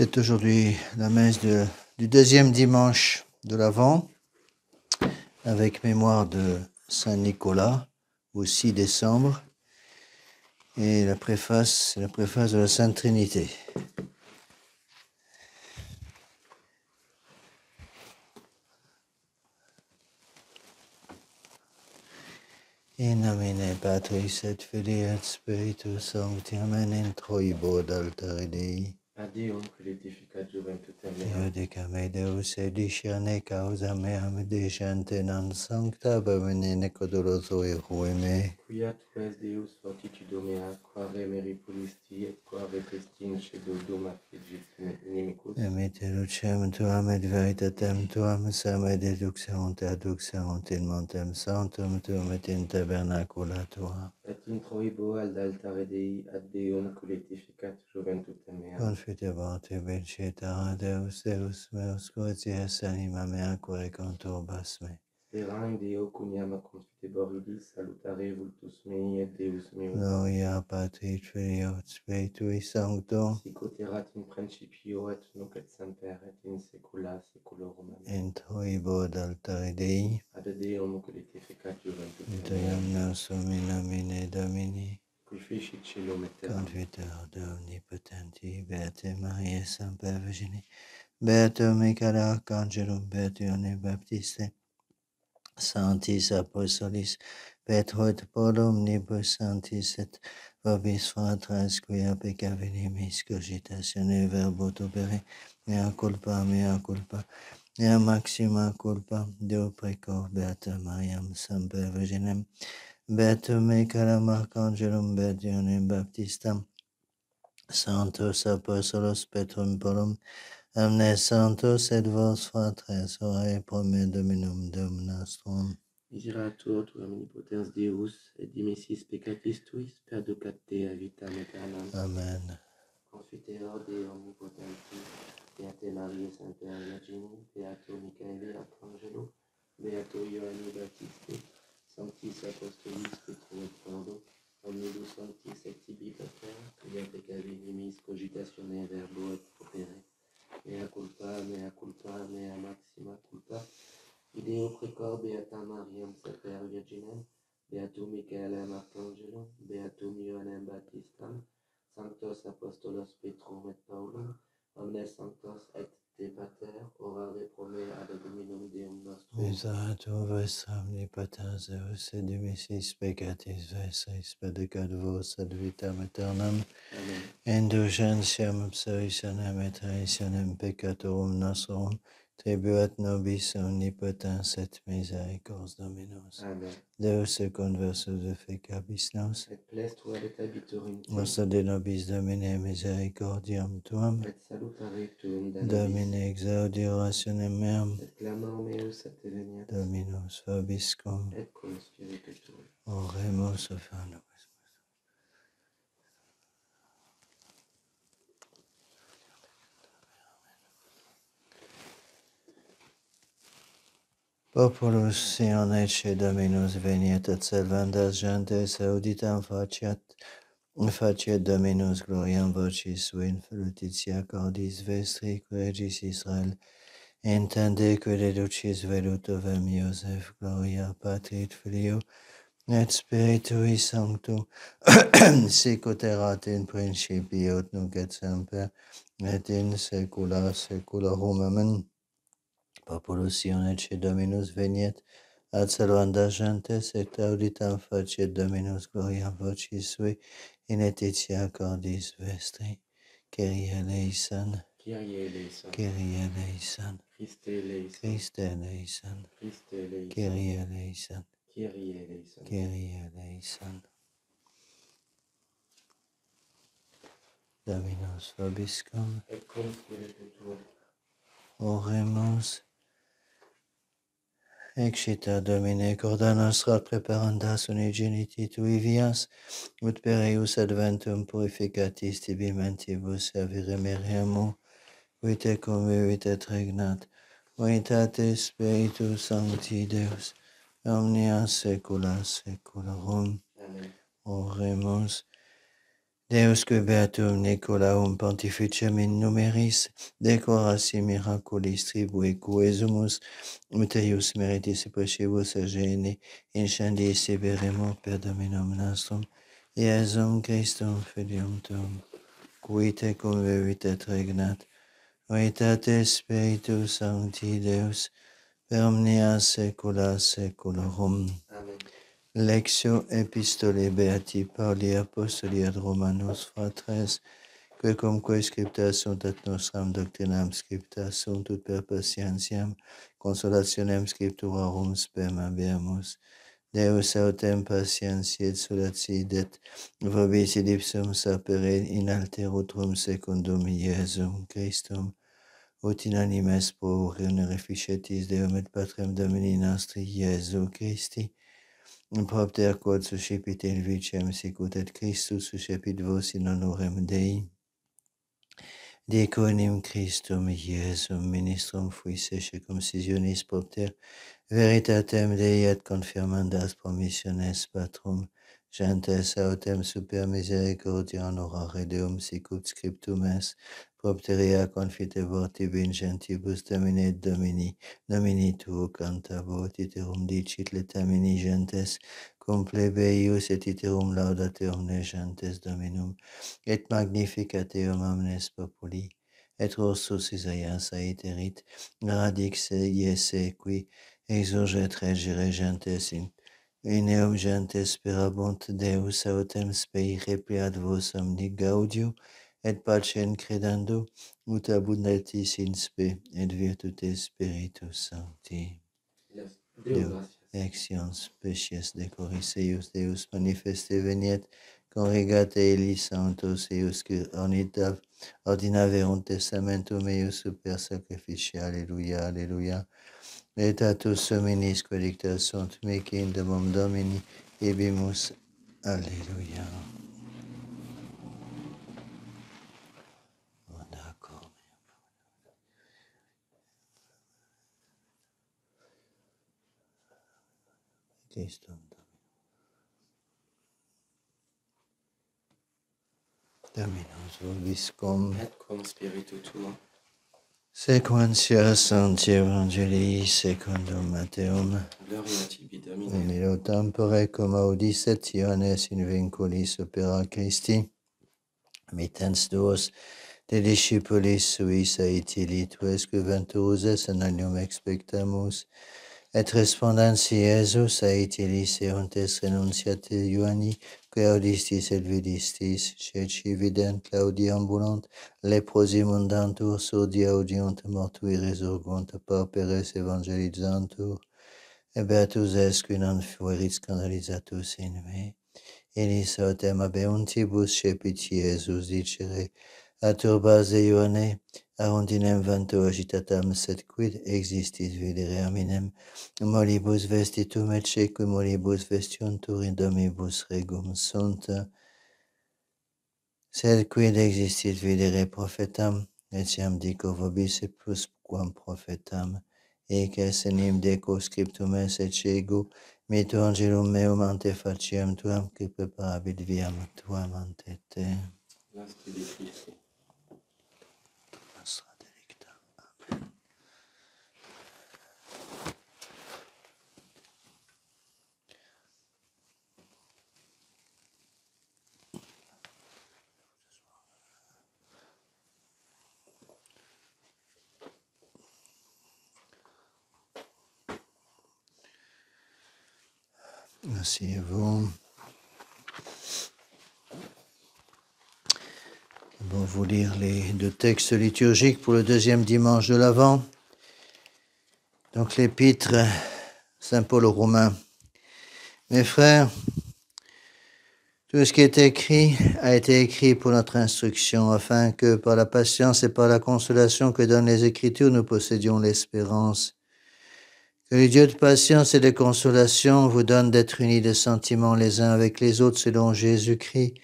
C'est aujourd'hui la messe du deuxième dimanche de l'Avent, avec mémoire de Saint Nicolas, au 6 décembre, et la préface de la Sainte Trinité. In nomine Patris et Filii et Spiritus Sancti, amen, in troibo d'altare Dei. Adeum crucificat juventutem mea. Iudica me Deus edicione causa meam decente non sancta bamine codoloso erue me. Quia tu es Deus fortitudo mea, quare meri pulisti et quare pestince doma figit inimicus. Emite lucem tuam et veritatem tuam, same deduxerunt in montem sanctum tuum et in tabernacula tua. Et introibo ad altare Dei, ad Deum crucificat juventutem mea. Confitebat te cetera Deus meus, quoties anima mea quae conturbas me. Spera in Deo cuniam confiteboribis, salutare vultus mei et Deus meus. Gloria Patri Filio et Spiritui Sancto. Sic ut erat in principio et nunc et semper et in saecula saeculorum. Amen. Introibo ad altare Dei. Ad Deum crucificat juventutem mea. Deum nostrum in nomine Domini. Qui fecit celum et terram. Confiteur de omnipotenti, Beate Maria Semper Virgine, Beato Michael Archangelum, Beatione Baptiste, Sanctis Apostolis, Petroit Polo Omnibus Sanctis et vobis fratres, quia pecca venimis, cogitatione verbo tubere, mea culpa, mea maxima culpa, Deo precor, Beata Mariam Semper Virginem, Beatum Michaelum Archangelum, Beationem Baptistam, Sanctos Apostolos Petrum Polum, omnes sanctos et vos fratres, orae pro me Dominum Deum nostrum. Miseratur tu omnipotens Deus, et dimissis peccatis tuis, perducat te a vitam aeternam. Amen. Confiteor Dei omnipotenti, Beate Maria Semper Virgine, Beato Michaeli Arcangelo, Beato Ioanni Baptiste, Sanctis Apostolis Petrum et Paulo, omnibus sanctis et tibi pater, quia pecca venimis cogitatione verbo et propere. Mea culpa, mea maxima culpa. Ideo precor Beata Mariam Semper Virginem, Beatum Michaelem Archangelum, Beatum Ioannem Baptistam, Sanctos Apostolos Petrum et Paulum, omnes sanctos et te pater, orare pro me ad Dominum Deum nostrum. Miseratur vestra omnipotens Deus, et dimissis peccatis vestris, perducat vos ad vitam aeternam. Amen. Indulgentiam absolutionem et remissionem peccatorum nostrum, tribuat nobis omnipotens et misericors Dominus. Amen. Deus conversus efficabis nos, Et plestua et habiturum te, nostra de nobis Domine misericordiam tuam, et salutare tuum da nobis, Domine exaudi orationem meam, et clamor meus et te veniat, Dominus vobiscum, et cum spiritu tuum. oremus offerendum. Populus sion ecce Dominus veniet et servandas gentes auditam faciet Dominus gloriam vocis sui in frutitia cordis vestri regis Israel, intende deducis veluto verm Iosef, gloria Patri et Filio et Spiritui Sancto, sic ut erat in principio et nunc et semper et in saecula saeculorum. Amen. Populus sion ecce Dominus veniet, ad servandas gentes, et auditam faciet Dominus gloriam vocis sui, in etitia cordis vestri. Kyrie eleison, Kyrie eleison, Kyrie eleison, Christe eleison, Christe eleison, Christe eleison, Kyrie eleison, Kyrie eleison. Kyrie eleison. Dominus vobiscum, Et cum spiritu tuo. oremus. Excita Domine corda nostra preparandas unigeniti tui vias, ut per eius adventum purificatis tibi mentibus servire meriamu, qui te convivit et regnat, unitate Spiritus Sancti Deus, omnia saecula saeculorum. Amen. Oremus. Deus que beatum Nicolaum pontificem in numeris decorasi miraculis tribui quesumus ut eius meritis praecibus agene incendii siberemo per Dominum nostrum Iesum Christum Filium Tuum, qui tecum vivit et regnat, unitate Spiritus Sancti Deus, per omnia saecula saeculorum. Amen. Lectio Epistolae Beati Pauli Apostoli ad Romanos fratres, quecumque scripta sunt ad nostram doctrinam scripta sunt ut per patientiam consolationem scripturarum spem habemus. Deus autem patientiae solicidet vobis id ipsum sapere in alterutrum secundum Iesum Christum, ut in animes pro reficetis Deum et Patrem Domini nostri Iesu Christi, in propter quod suscipit in vicem sicut et Christus suscepit vos in honorem Dei. Dico enim Christum Iesum ministrum fuisse circumcisionis propter veritatem Dei et confirmandas promissiones Patrum gentes autem super misericordia honorare Deum sicut scriptum est propterea confitebor tibi in gentibus Domine Domini tuo cantabor iterum dicit letamini gentes cum plebe eius et iterum laudate omnes gentes Dominum et magnificat eum omnes populi et rossus Isaias aiterit radix iese qui exurget regere gentes in eum gentes sperabunt Deus autem spei repliat vos omni gaudio et pacem credendo ut abundatis in spe et virtute Spiritus Sancti. Deo exions species decoris eius Deus manifeste veniet congregate elis sanctos eius ordinaverunt testamentum eius super sacrificia. Alleluia, alleluia. Aedatus hominis quae dicta sunt mihi in domum Domini ebimus. Alleluia. Christum Dominus vobiscum Et cum spiritu tuo. Sequentia Sancti Evangelii secundum Matteum. Gloria tibi, Domine. In illo tempore cum audisset Ioannes in vinculis opera Christi, mittens duos de discipulis suis aetilit, tuesque venturus es in alium expectamus, et respondens Iesus aetilis euntes renunciate Ioanni, que audistis et vidistis, ceci vident claudi ambulant, leprosi mundantur, surdi audiunt, mortui resurgunt, pauperes evangelizantur, et beatus es qui non fuerit scandalizatus in me. Elis autem abeuntibus cepit Iesus dicere, a turbas de Ioanne, arundinem vanto agitatam, sed quid existis videre aminem, molibus vestitum et ceque molibus vestiontur in domibus regum sunt, sed quid existis videre prophetam, etiam dico vobis et plus quam prophetam, ec es enim deco scriptum es et cegu, mitu angelum meum ante faciem tuam, que preparabit viam tuam ante te. Nostri de Christi. Nostra delicta. Amen. Asseyez-vous. Nous allons vous lire les deux textes liturgiques pour le deuxième dimanche de l'Avent. Donc l'épître Saint Paul aux Romains. Mes frères, tout ce qui est écrit a été écrit pour notre instruction, afin que par la patience et par la consolation que donnent les Écritures, nous possédions l'espérance. Que le Dieu de patience et de consolation vous donne d'être unis de sentiments les uns avec les autres selon Jésus-Christ,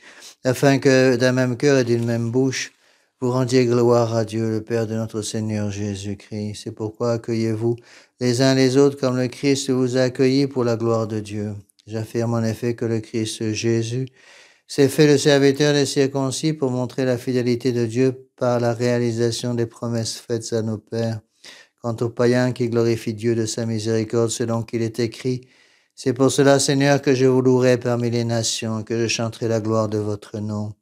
afin que d'un même cœur et d'une même bouche, vous rendiez gloire à Dieu, le Père de notre Seigneur Jésus-Christ. C'est pourquoi accueillez-vous les uns les autres comme le Christ vous a accueillis pour la gloire de Dieu. J'affirme en effet que le Christ Jésus C'est fait le serviteur des circoncis pour montrer la fidélité de Dieu par la réalisation des promesses faites à nos pères. Quant aux païens qui glorifient Dieu de sa miséricorde, selon qu'il est écrit, c'est pour cela, Seigneur, que je vous louerai parmi les nations, que je chanterai la gloire de votre nom.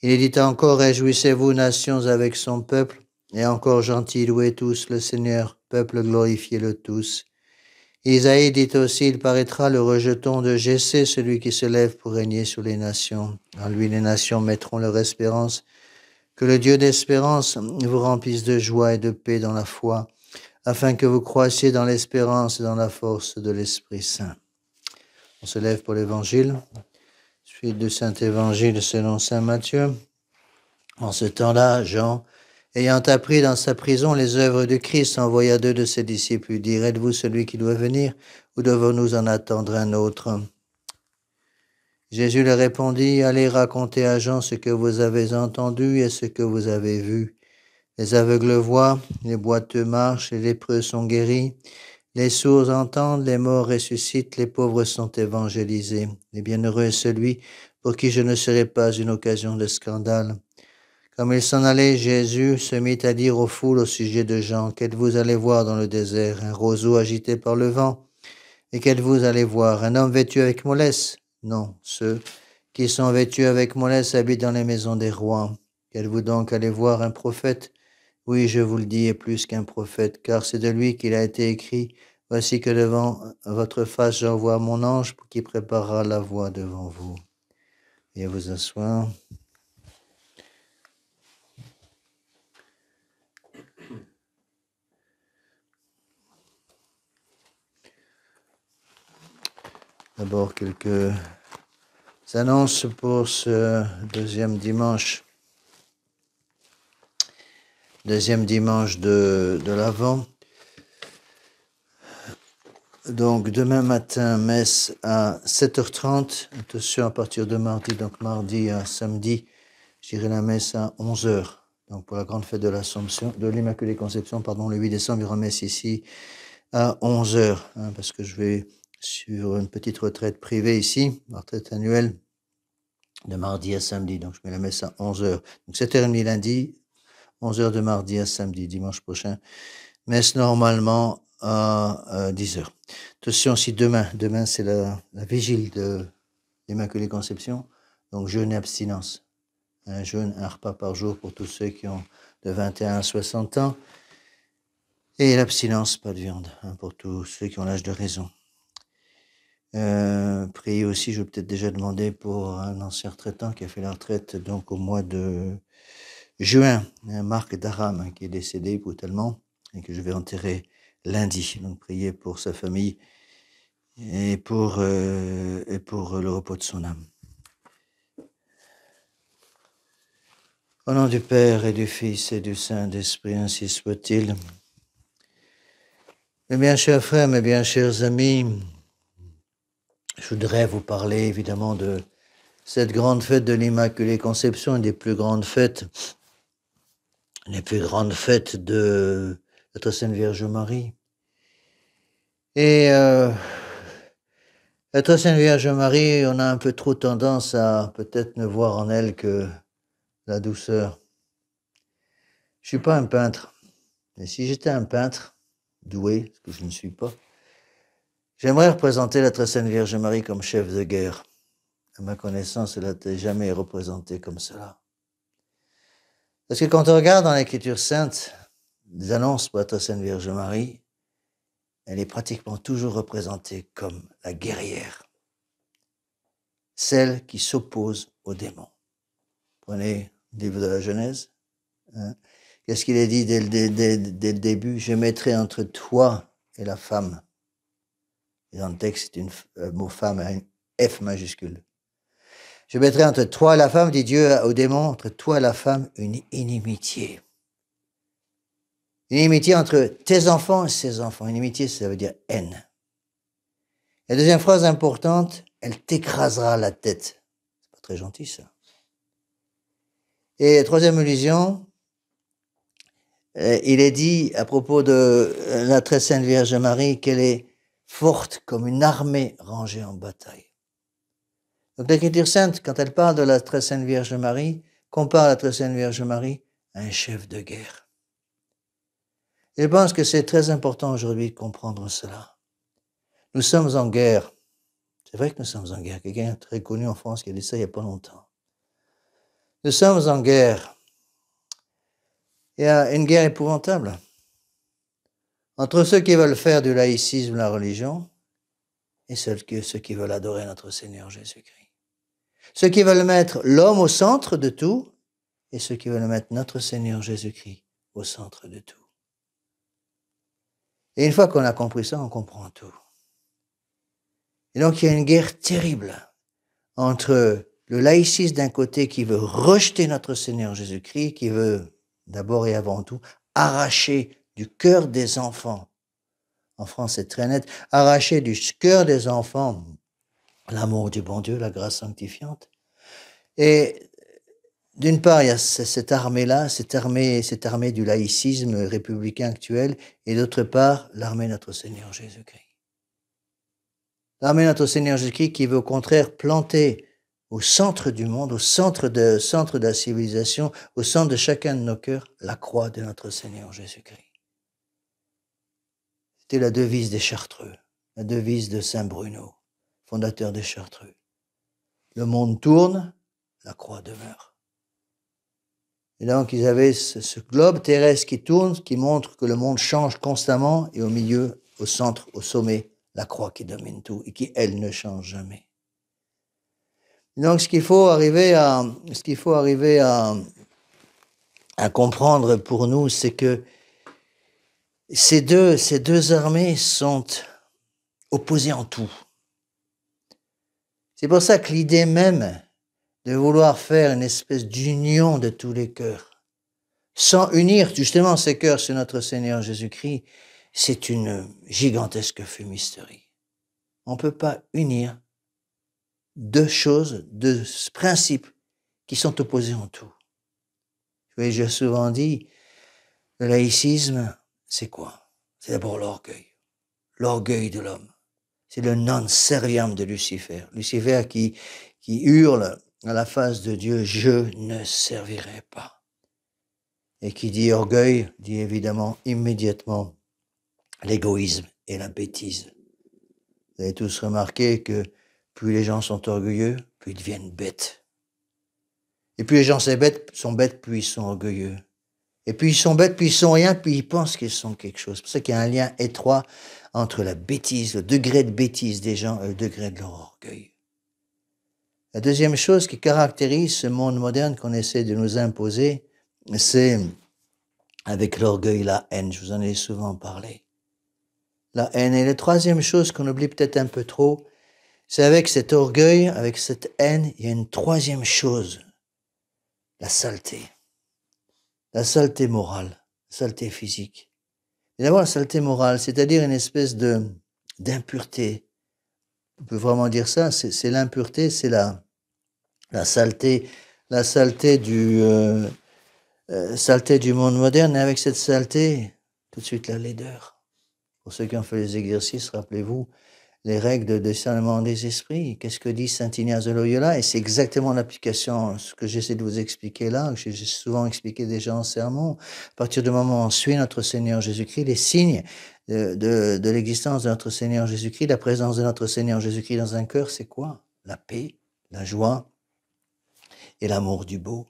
Il est dit encore, réjouissez-vous, nations, avec son peuple, et encore gentil, louez tous le Seigneur, peuple, glorifiez-le tous. Isaïe dit aussi, il paraîtra le rejeton de Jessé, celui qui se lève pour régner sur les nations. En lui, les nations mettront leur espérance. Que le Dieu d'espérance vous remplisse de joie et de paix dans la foi, afin que vous croissiez dans l'espérance et dans la force de l'Esprit Saint. On se lève pour l'Évangile. Suite du Saint-Évangile selon Saint Matthieu. En ce temps-là, Jean, ayant appris dans sa prison les œuvres du Christ, envoya 2 de ses disciples lui dire, êtes-vous celui qui doit venir, ou devons-nous en attendre un autre? Jésus leur répondit, allez raconter à Jean ce que vous avez entendu et ce que vous avez vu. Les aveugles voient, les boiteux marchent, les lépreux sont guéris, les sourds entendent, les morts ressuscitent, les pauvres sont évangélisés. Les bienheureux est celui pour qui je ne serai pas une occasion de scandale. Comme il s'en allait, Jésus se mit à dire aux foules au sujet de Jean, qu'êtes-vous allés voir dans le désert? Un roseau agité par le vent? Et qu'êtes-vous allés voir? Un homme vêtu avec mollesse? Non, ceux qui sont vêtus avec mollesse habitent dans les maisons des rois. Qu'êtes-vous donc allés voir? Un prophète? Oui, je vous le dis, et plus qu'un prophète, car c'est de lui qu'il a été écrit, voici que devant votre face j'envoie mon ange qui préparera la voie devant vous. Et à vous asseoir. D'abord quelques annonces pour ce deuxième dimanche de l'Avent. Donc demain matin, messe à 7h30, attention à partir de mardi, donc mardi à samedi, j'irai la messe à 11h. Donc pour la grande fête de l'Assomption, de l'Immaculée Conception, le 8 décembre, il y aura messe ici à 11h, parce que je vais sur une petite retraite privée ici, ma retraite annuelle, de mardi à samedi. Donc je mets la messe à 11h. Donc 7h30 lundi, 11h de mardi à samedi, dimanche prochain. Messe normalement à 10h. Attention aussi demain c'est la vigile de l'Immaculée Conception, donc jeûne et abstinence. Un jeûne, un repas par jour pour tous ceux qui ont de 21 à 60 ans, et l'abstinence, pas de viande, pour tous ceux qui ont l'âge de raison. Priez aussi, je vais peut-être déjà demander pour un ancien retraitant qui a fait la retraite donc au mois de juin, Marc Daram, qui est décédé brutalement et que je vais enterrer lundi. Donc priez pour sa famille et pour le repos de son âme. Au nom du Père et du Fils et du Saint-Esprit, ainsi soit-il. Mes bien chers frères, mes bien chers amis, je voudrais vous parler évidemment de cette grande fête de l'Immaculée Conception, une des plus grandes fêtes, de notre Sainte Vierge Marie. Et notre Sainte Vierge Marie, on a un peu trop tendance à peut-être ne voir en elle que la douceur. Je suis pas un peintre, mais si j'étais un peintre doué, ce que je ne suis pas, j'aimerais représenter la Très Sainte Vierge Marie comme chef de guerre. À ma connaissance, elle n'a jamais représentée comme cela. Parce que quand on regarde dans l'Écriture sainte, des annonces pour la Très Sainte Vierge Marie, elle est pratiquement toujours représentée comme la guerrière, celle qui s'oppose aux démons. Prenez le livre de la Genèse. Qu'est-ce qu'il est dit dès le début? Je mettrai entre toi et la femme. Et dans le texte, c'est le mot femme a une F majuscule. Je mettrai entre toi et la femme, dit Dieu au démon, entre toi et la femme, une inimitié. Une inimitié entre tes enfants et ses enfants. Inimitié, ça veut dire haine. La deuxième phrase importante, elle t'écrasera la tête. C'est pas très gentil, ça. Et troisième allusion, il est dit à propos de la Très Sainte Vierge Marie qu'elle est forte comme une armée rangée en bataille. Donc l'Écriture sainte, quand elle parle de la très sainte Vierge Marie, compare la très sainte Vierge Marie à un chef de guerre. Et je pense que c'est très important aujourd'hui de comprendre cela. Nous sommes en guerre. C'est vrai que nous sommes en guerre. Quelqu'un très connu en France qui a dit ça il n'y a pas longtemps. Nous sommes en guerre. Il y a une guerre épouvantable entre ceux qui veulent faire du laïcisme la religion et ceux qui veulent adorer notre Seigneur Jésus-Christ. Ceux qui veulent mettre l'homme au centre de tout et ceux qui veulent mettre notre Seigneur Jésus-Christ au centre de tout. Et une fois qu'on a compris ça, on comprend tout. Et donc il y a une guerre terrible entre le laïcisme d'un côté qui veut rejeter notre Seigneur Jésus-Christ, qui veut d'abord et avant tout arracher du cœur des enfants, en France c'est très net, arracher du cœur des enfants l'amour du bon Dieu, la grâce sanctifiante. Et d'une part, il y a cette armée-là, cette armée du laïcisme républicain actuel, et d'autre part, l'armée de notre Seigneur Jésus-Christ. L'armée de notre Seigneur Jésus-Christ qui veut au contraire planter au centre du monde, au centre de la civilisation, au centre de chacun de nos cœurs, la croix de notre Seigneur Jésus-Christ. C'était la devise des Chartreux, la devise de Saint Bruno, fondateur des Chartreux. Le monde tourne, la croix demeure. Et donc, ils avaient ce globe terrestre qui tourne, qui montre que le monde change constamment, et au milieu, au centre, au sommet, la croix qui domine tout et qui, elle, ne change jamais. Et donc, ce qu'il faut arriver à comprendre pour nous, c'est que ces deux armées sont opposées en tout. C'est pour ça que l'idée même de vouloir faire une espèce d'union de tous les cœurs, sans unir justement ces cœurs sur notre Seigneur Jésus-Christ, c'est une gigantesque fumisterie. On ne peut pas unir deux choses, deux principes qui sont opposés en tout. Oui, j'ai souvent dit, le laïcisme, c'est quoi? C'est d'abord l'orgueil de l'homme. C'est le non serviam de Lucifer. Lucifer qui hurle à la face de Dieu, je ne servirai pas. Et qui dit orgueil, dit évidemment immédiatement l'égoïsme et la bêtise. Vous avez tous remarqué que plus les gens sont orgueilleux, plus ils deviennent bêtes. Et plus les gens sont bêtes, plus ils sont orgueilleux. Et puis ils sont bêtes, puis ils sont rien, puis ils pensent qu'ils sont quelque chose. C'est pour ça qu'il y a un lien étroit entre la bêtise, le degré de bêtise des gens et le degré de leur orgueil. La deuxième chose qui caractérise ce monde moderne qu'on essaie de nous imposer, c'est avec l'orgueil la haine. Je vous en ai souvent parlé. La haine. Et la troisième chose qu'on oublie peut-être un peu trop, c'est avec cet orgueil, avec cette haine, il y a une troisième chose, la saleté. La saleté morale, la saleté physique. Et d'abord la saleté morale, c'est-à-dire une espèce d'impureté. On peut vraiment dire ça, c'est l'impureté, c'est la saleté du monde moderne. Et avec cette saleté, tout de suite la laideur. Pour ceux qui ont fait les exercices, rappelez-vous les règles de discernement des esprits. Qu'est-ce que dit saint Ignace de Loyola? Et c'est exactement l'application, ce que j'essaie de vous expliquer là, que j'ai souvent expliqué déjà en sermon. À partir du moment où on suit notre Seigneur Jésus-Christ, les signes de l'existence de notre Seigneur Jésus-Christ, la présence de notre Seigneur Jésus-Christ dans un cœur, c'est quoi? La paix, la joie et l'amour du beau.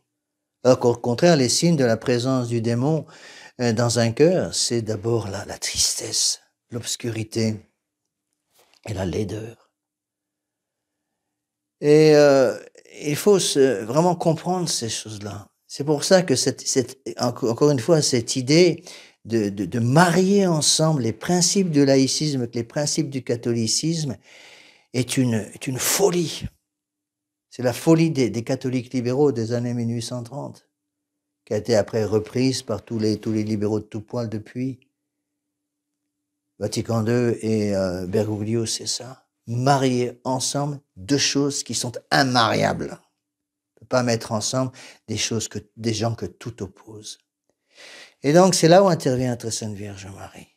Alors qu'au contraire, les signes de la présence du démon dans un cœur, c'est d'abord la tristesse, l'obscurité et la laideur. Et il faut vraiment comprendre ces choses-là. C'est pour ça que encore une fois, cette idée de marier ensemble les principes du laïcisme avec les principes du catholicisme est une folie. C'est la folie des catholiques libéraux des années 1830, qui a été après reprise par tous les libéraux de tout poil depuis. Vatican II et Bergoglio, c'est ça. Marier ensemble deux choses qui sont immariables. On ne peut pas mettre ensemble des gens que tout oppose. Et donc, c'est là où intervient la très sainte Vierge Marie.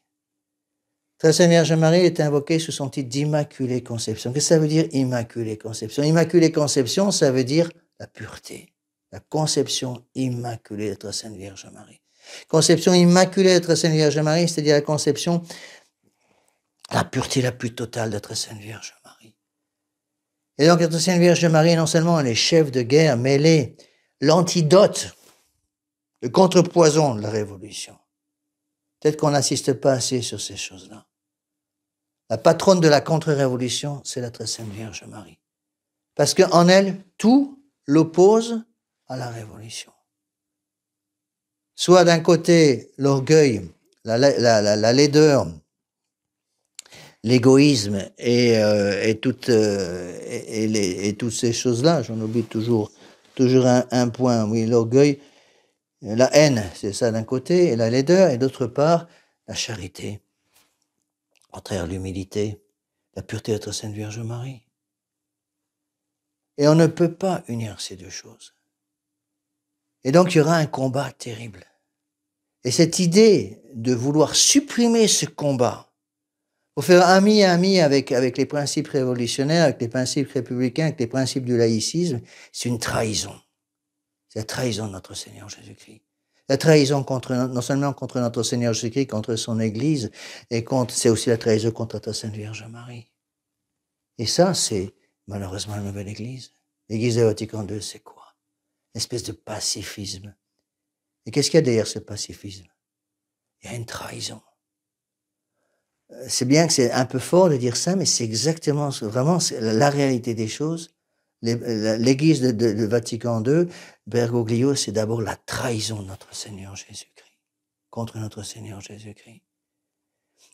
Très Sainte Vierge Marie est invoquée sous son titre d'Immaculée Conception. Qu'est-ce que ça veut dire, Immaculée Conception? Immaculée Conception, ça veut dire la pureté, la conception immaculée de Très Sainte Vierge Marie. Conception immaculée de Très Sainte Vierge Marie, c'est-à-dire la conception, la pureté la plus totale de Très Sainte Vierge Marie. Et donc, la Très Sainte Vierge Marie, non seulement elle est chef de guerre, mais elle est l'antidote, le contrepoison de la Révolution. Peut-être qu'on n'insiste pas assez sur ces choses-là. La patronne de la contre-révolution, c'est la Très Sainte Vierge Marie. Parce qu'en elle, tout l'oppose à la révolution. Soit d'un côté, l'orgueil, la laideur, l'égoïsme et toutes ces choses-là. J'en oublie toujours un point. Oui, l'orgueil, la haine, c'est ça d'un côté, et la laideur, et d'autre part, la charité. Au contraire, l'humilité, la pureté de notre Sainte Vierge Marie. Et on ne peut pas unir ces deux choses. Et donc, il y aura un combat terrible. Et cette idée de vouloir supprimer ce combat, pour faire ami avec les principes révolutionnaires, avec les principes républicains, avec les principes du laïcisme, c'est une trahison. C'est la trahison de notre Seigneur Jésus-Christ. La trahison non seulement contre notre Seigneur Jésus-Christ, contre son Église, c'est aussi la trahison contre notre Sainte Vierge Marie. Et ça, c'est malheureusement la nouvelle Église. L'Église de Vatican II, c'est quoi? Une espèce de pacifisme. Et qu'est-ce qu'il y a derrière ce pacifisme? Il y a une trahison. C'est bien que c'est un peu fort de dire ça, mais c'est exactement, vraiment, c'est la réalité des choses. L'Église de Vatican II, Bergoglio, c'est d'abord la trahison de notre Seigneur Jésus-Christ, contre notre Seigneur Jésus-Christ.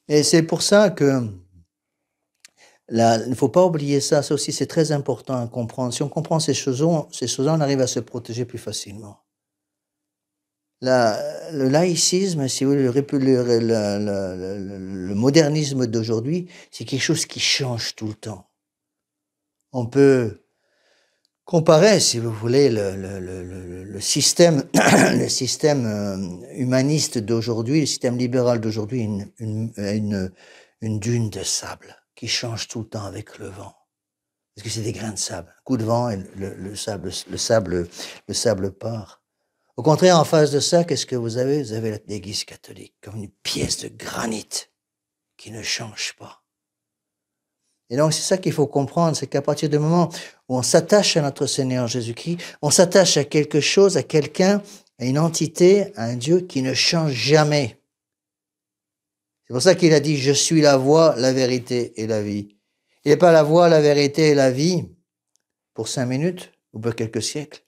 Et c'est pour ça que il ne faut pas oublier ça. Ça aussi, c'est très important à comprendre. Si on comprend ces choses-là, on arrive à se protéger plus facilement. Le laïcisme, si vous voulez, le modernisme d'aujourd'hui, c'est quelque chose qui change tout le temps. On peut comparer, si vous voulez, le système, le système humaniste d'aujourd'hui, le système libéral d'aujourd'hui, une dune de sable qui change tout le temps avec le vent. Parce que c'est des grains de sable. Un coup de vent et le sable part. Au contraire, en face de ça, qu'est-ce que vous avez? Vous avez l'Église catholique, comme une pièce de granit qui ne change pas. Et donc, c'est ça qu'il faut comprendre, c'est qu'à partir du moment où on s'attache à notre Seigneur Jésus-Christ, on s'attache à quelque chose, à quelqu'un, à une entité, à un Dieu qui ne change jamais. C'est pour ça qu'il a dit « Je suis la voie, la vérité et la vie ». Il n'est pas la voie, la vérité et la vie pour 5 minutes ou pour quelques siècles.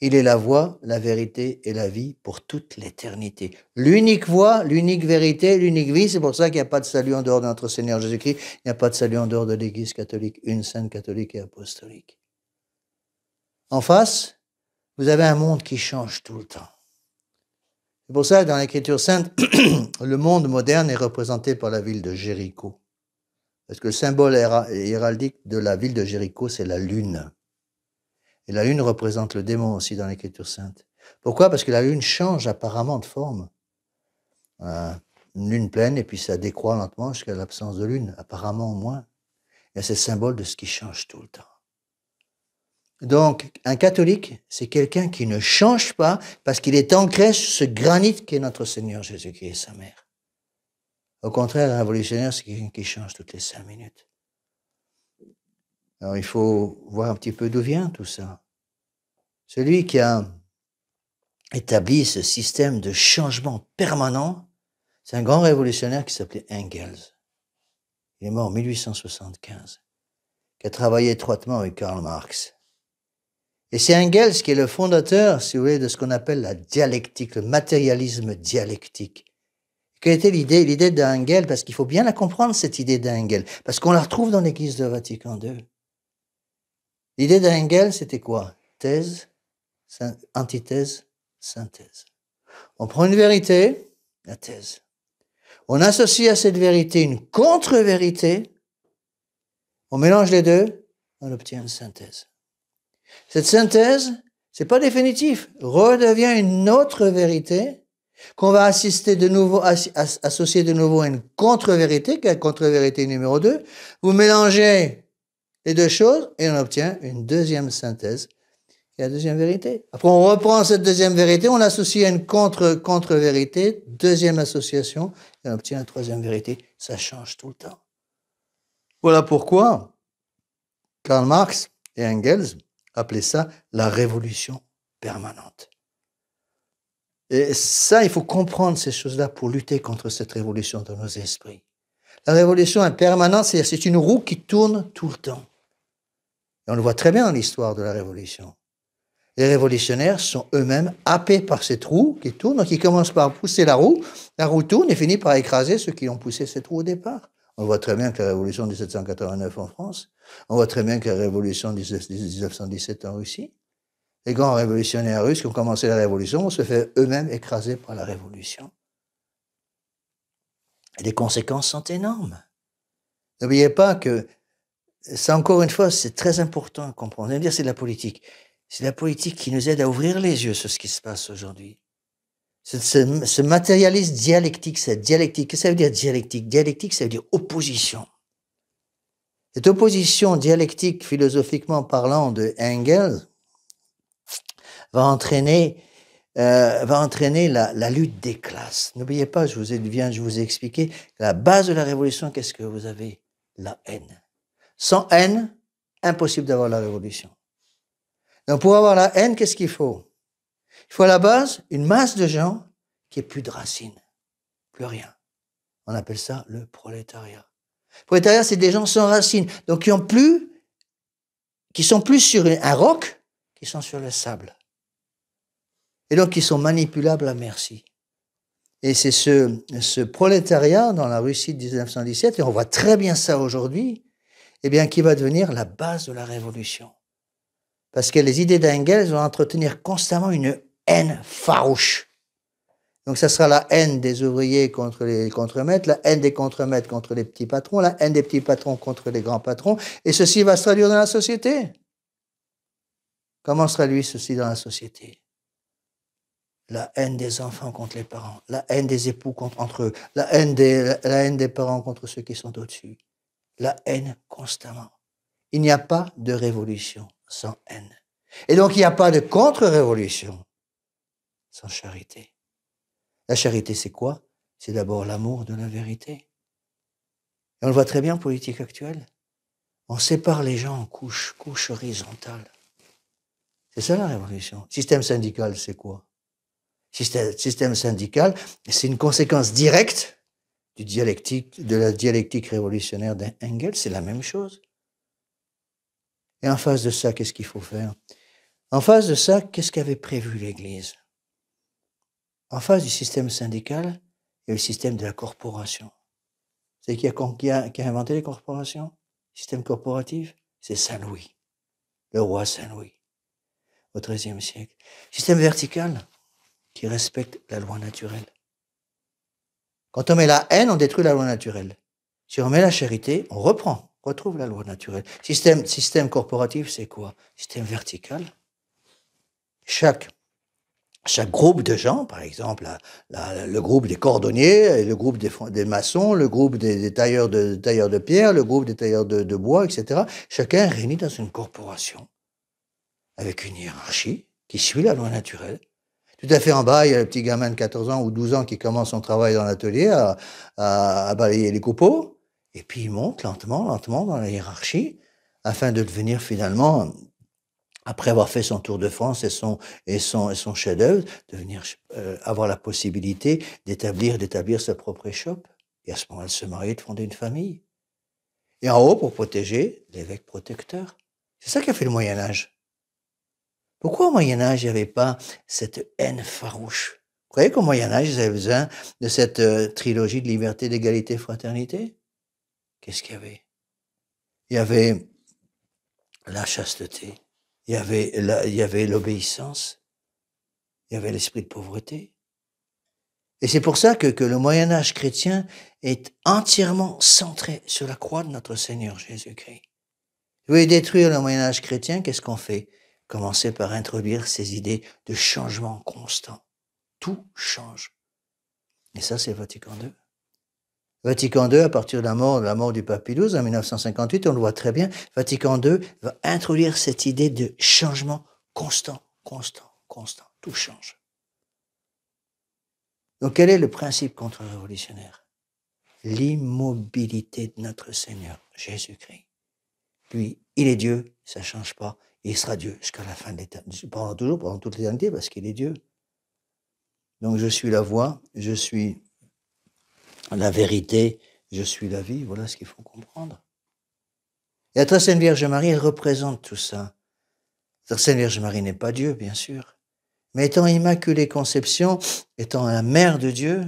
Il est la voie, la vérité et la vie pour toute l'éternité. L'unique voie, l'unique vérité, l'unique vie, c'est pour ça qu'il n'y a pas de salut en dehors de notre Seigneur Jésus-Christ, il n'y a pas de salut en dehors de l'Église catholique, une sainte catholique et apostolique. En face, vous avez un monde qui change tout le temps. C'est pour ça que dans l'Écriture sainte, le monde moderne est représenté par la ville de Jéricho. Parce que le symbole héraldique de la ville de Jéricho, c'est la lune. Et la lune représente le démon aussi dans l'Écriture sainte. Pourquoi? Parce que la lune change apparemment de forme. Une lune pleine, et puis ça décroît lentement jusqu'à l'absence de lune, apparemment au moins. Et c'est le symbole de ce qui change tout le temps. Donc, un catholique, c'est quelqu'un qui ne change pas parce qu'il est ancré sur ce granit qui est notre Seigneur Jésus-Christ et sa mère. Au contraire, un révolutionnaire, c'est quelqu'un qui change toutes les 5 minutes. Alors, il faut voir un petit peu d'où vient tout ça. Celui qui a établi ce système de changement permanent, c'est un grand révolutionnaire qui s'appelait Engels. Il est mort en 1875, qui a travaillé étroitement avec Karl Marx. Et c'est Engels qui est le fondateur, si vous voulez, de ce qu'on appelle la dialectique, le matérialisme dialectique. Quelle était l'idée? L'idée d'Engels, parce qu'il faut bien la comprendre, cette idée d'Engels, parce qu'on la retrouve dans l'Église de Vatican II. L'idée d'Engels, c'était quoi? Thèse, antithèse, synthèse. On prend une vérité, la thèse. On associe à cette vérité une contre-vérité. On mélange les deux, on obtient une synthèse. Cette synthèse, c'est pas définitif, redevient une autre vérité, qu'on va associer de nouveau à une contre-vérité, qui est la contre-vérité numéro 2. Vous mélangez les deux choses et on obtient une deuxième synthèse, qui est la deuxième vérité. Après, on reprend cette deuxième vérité, on l'associe à une contre-vérité, deuxième association, et on obtient la troisième vérité. Ça change tout le temps. Voilà pourquoi Karl Marx et Engels appelaient ça la révolution permanente. Et ça, il faut comprendre ces choses-là pour lutter contre cette révolution dans nos esprits. La révolution est permanente, c'est-à-dire c'est une roue qui tourne tout le temps. Et on le voit très bien dans l'histoire de la révolution. Les révolutionnaires sont eux-mêmes happés par cette roue qui tourne, donc ils commencent par pousser la roue tourne et finit par écraser ceux qui ont poussé cette roue au départ. On voit très bien que la révolution de 1789 en France, on voit très bien que la révolution de 1917 en Russie, les grands révolutionnaires russes qui ont commencé la révolution ont se fait eux-mêmes écraser par la révolution. Et les conséquences sont énormes. N'oubliez pas que, ça encore une fois, c'est très important à comprendre. Vous allez me dire, c'est de la politique. C'est la politique qui nous aide à ouvrir les yeux sur ce qui se passe aujourd'hui. Ce matérialisme dialectique, cette dialectique, qu'est-ce que ça veut dire dialectique? Dialectique, ça veut dire opposition. Cette opposition dialectique, philosophiquement parlant, de Engels, va entraîner la lutte des classes. N'oubliez pas, je vous ai expliqué, la base de la révolution, qu'est-ce que vous avez? La haine. Sans haine, impossible d'avoir la révolution. Donc pour avoir la haine, qu'est-ce qu'il faut? Il faut à la base une masse de gens qui n'aient plus de racines, plus rien. On appelle ça le prolétariat. Le prolétariat, c'est des gens sans racines, donc qui sont plus sur un roc, qui sont sur le sable. Et donc qui sont manipulables à merci. Et c'est ce prolétariat dans la Russie de 1917, et on voit très bien ça aujourd'hui, eh bien, qui va devenir la base de la révolution. Parce que les idées d'Engels vont entretenir constamment une haine farouche. Donc, ça sera la haine des ouvriers contre les contremaîtres, la haine des contremaîtres contre les petits patrons, la haine des petits patrons contre les grands patrons, et ceci va se traduire dans la société. Comment se traduit ceci dans la société? La haine des enfants contre les parents, la haine des époux entre eux, la haine des parents contre ceux qui sont au-dessus, la haine constamment. Il n'y a pas de révolution sans haine. Et donc, il n'y a pas de contre-révolution sans charité. La charité, c'est quoi? C'est d'abord l'amour de la vérité. Et on le voit très bien en politique actuelle. On sépare les gens en couches horizontales. C'est ça la révolution. Système syndical, c'est quoi? Système syndical, c'est une conséquence directe de la dialectique révolutionnaire d'Engels, c'est la même chose. Et en face de ça, qu'est-ce qu'il faut faire? En face de ça, qu'est-ce qu'avait prévu l'Église? En face du système syndical, il y a le système de la corporation. C'est qui a inventé les corporations? Le système corporatif? C'est Saint Louis, le roi Saint Louis, au XIIIe siècle. Système vertical, qui respecte la loi naturelle. Quand on met la haine, on détruit la loi naturelle. Si on met la charité, on retrouve la loi naturelle. Système corporatif, c'est quoi? Système vertical. Chaque groupe de gens, par exemple, le groupe des cordonniers, le groupe des maçons, le groupe des tailleurs de pierre, le groupe des tailleurs de bois, etc., chacun est réuni dans une corporation avec une hiérarchie qui suit la loi naturelle. Tout à fait en bas, il y a le petit gamin de 14 ans ou 12 ans qui commence son travail dans l'atelier à balayer les copeaux, et puis il monte lentement dans la hiérarchie, afin de devenir finalement, après avoir fait son tour de France et son chef-d'œuvre, avoir la possibilité d'établir sa propre échoppe, et à ce moment-là, de se marier, de fonder une famille. Et en haut, pour protéger, l'évêque protecteur. C'est ça qu'a fait le Moyen-Âge. Pourquoi au Moyen-Âge, il n'y avait pas cette haine farouche? Vous croyez qu'au Moyen-Âge, ils avaient besoin de cette trilogie de liberté, d'égalité, fraternité? Qu'est-ce qu'il y avait? Il y avait la chasteté, il y avait l'obéissance, il y avait l'esprit de pauvreté. Et c'est pour ça que le Moyen-Âge chrétien est entièrement centré sur la croix de notre Seigneur Jésus-Christ. Vous voulez détruire le Moyen-Âge chrétien, qu'est-ce qu'on fait? Commencer par introduire ces idées de changement constant. Tout change. Et ça, c'est Vatican II. Vatican II, à partir de la mort du pape Pie XII en 1958, on le voit très bien, Vatican II va introduire cette idée de changement constant. Tout change. Donc, quel est le principe contre-révolutionnaire? L'immobilité de notre Seigneur, Jésus-Christ. Lui, il est Dieu, ça ne change pas. Il sera Dieu jusqu'à la fin de l'éternité. Pendant toute l'éternité, parce qu'il est Dieu. Donc, je suis la voie, je suis la vérité, je suis la vie. Voilà ce qu'il faut comprendre. Et la très sainte Vierge Marie, elle représente tout ça. La très sainte Vierge Marie n'est pas Dieu, bien sûr. Mais étant Immaculée Conception, étant la mère de Dieu,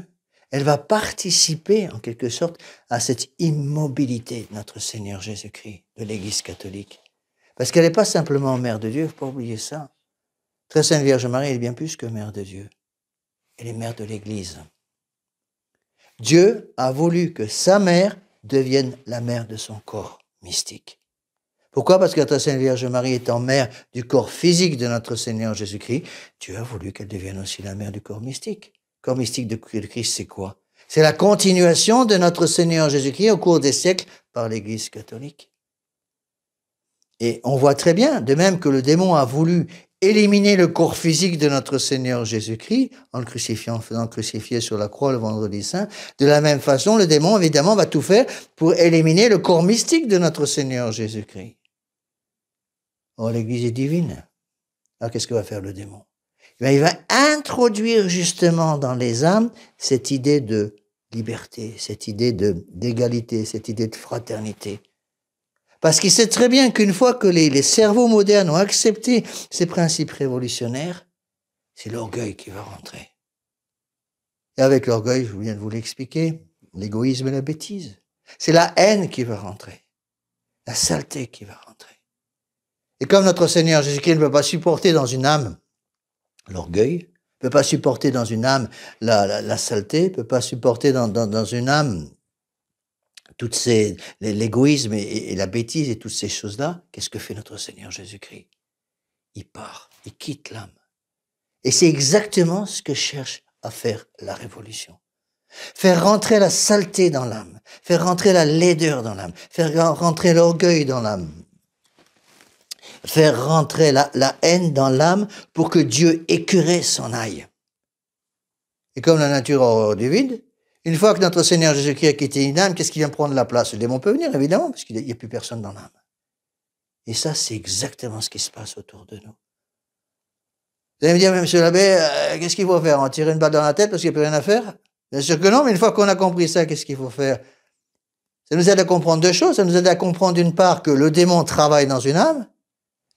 elle va participer, en quelque sorte, à cette immobilité de notre Seigneur Jésus-Christ, de l'Église catholique. Parce qu'elle n'est pas simplement mère de Dieu, il ne faut pas oublier ça. Très Sainte Vierge Marie, elle est bien plus que mère de Dieu. Elle est mère de l'Église. Dieu a voulu que sa mère devienne la mère de son corps mystique. Pourquoi? Parce que la Très Sainte Vierge Marie étant mère du corps physique de notre Seigneur Jésus-Christ, Dieu a voulu qu'elle devienne aussi la mère du corps mystique. Le corps mystique de Christ, c'est quoi? C'est la continuation de notre Seigneur Jésus-Christ au cours des siècles par l'Église catholique. Et on voit très bien, de même que le démon a voulu éliminer le corps physique de notre Seigneur Jésus-Christ en le crucifiant, en faisant crucifier sur la croix le vendredi saint, de la même façon, le démon, évidemment, va tout faire pour éliminer le corps mystique de notre Seigneur Jésus-Christ. Or, l'Église est divine. Alors, qu'est-ce que va faire le démon? Il va introduire justement dans les âmes cette idée de liberté, cette idée d'égalité, cette idée de fraternité. Parce qu'il sait très bien qu'une fois que les cerveaux modernes ont accepté ces principes révolutionnaires, c'est l'orgueil qui va rentrer. Et avec l'orgueil, je viens de vous l'expliquer, l'égoïsme et la bêtise. C'est la haine qui va rentrer, la saleté qui va rentrer. Et comme notre Seigneur Jésus-Christ ne peut pas supporter dans une âme l'orgueil, ne peut pas supporter dans une âme la saleté, ne peut pas supporter dans une âme l'égoïsme et la bêtise et toutes ces choses-là, qu'est-ce que fait notre Seigneur Jésus-Christ? Il part, il quitte l'âme. Et c'est exactement ce que cherche à faire la révolution. Faire rentrer la saleté dans l'âme, faire rentrer la laideur dans l'âme, faire rentrer l'orgueil dans l'âme, faire rentrer la haine dans l'âme pour que Dieu écœuré s'en aille. Et comme la nature a horreur du vide, une fois que notre Seigneur Jésus-Christ a quitté une âme, qu'est-ce qui vient prendre la place? Le démon peut venir, évidemment, parce qu'il n'y a plus personne dans l'âme. Et ça, c'est exactement ce qui se passe autour de nous. Vous allez me dire, mais monsieur l'abbé, qu'est-ce qu'il faut faire? En tirer une balle dans la tête parce qu'il n'y a plus rien à faire? Bien sûr que non, mais une fois qu'on a compris ça, qu'est-ce qu'il faut faire? Ça nous aide à comprendre deux choses. Ça nous aide à comprendre d'une part que le démon travaille dans une âme,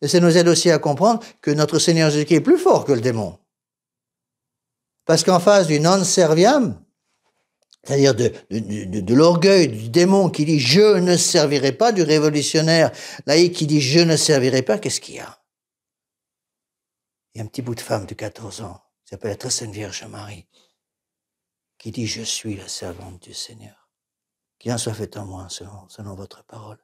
et ça nous aide aussi à comprendre que notre Seigneur Jésus-Christ est plus fort que le démon. Parce qu'en face du non serviam, c'est-à-dire de l'orgueil du démon qui dit « je ne servirai pas », du révolutionnaire laïque qui dit « je ne servirai pas », qu'est-ce qu'il y a? Il y a un petit bout de femme de 14 ans, qui s'appelle la Très Sainte Vierge Marie, qui dit « je suis la servante du Seigneur, qu'il en soit fait en moi selon votre parole ».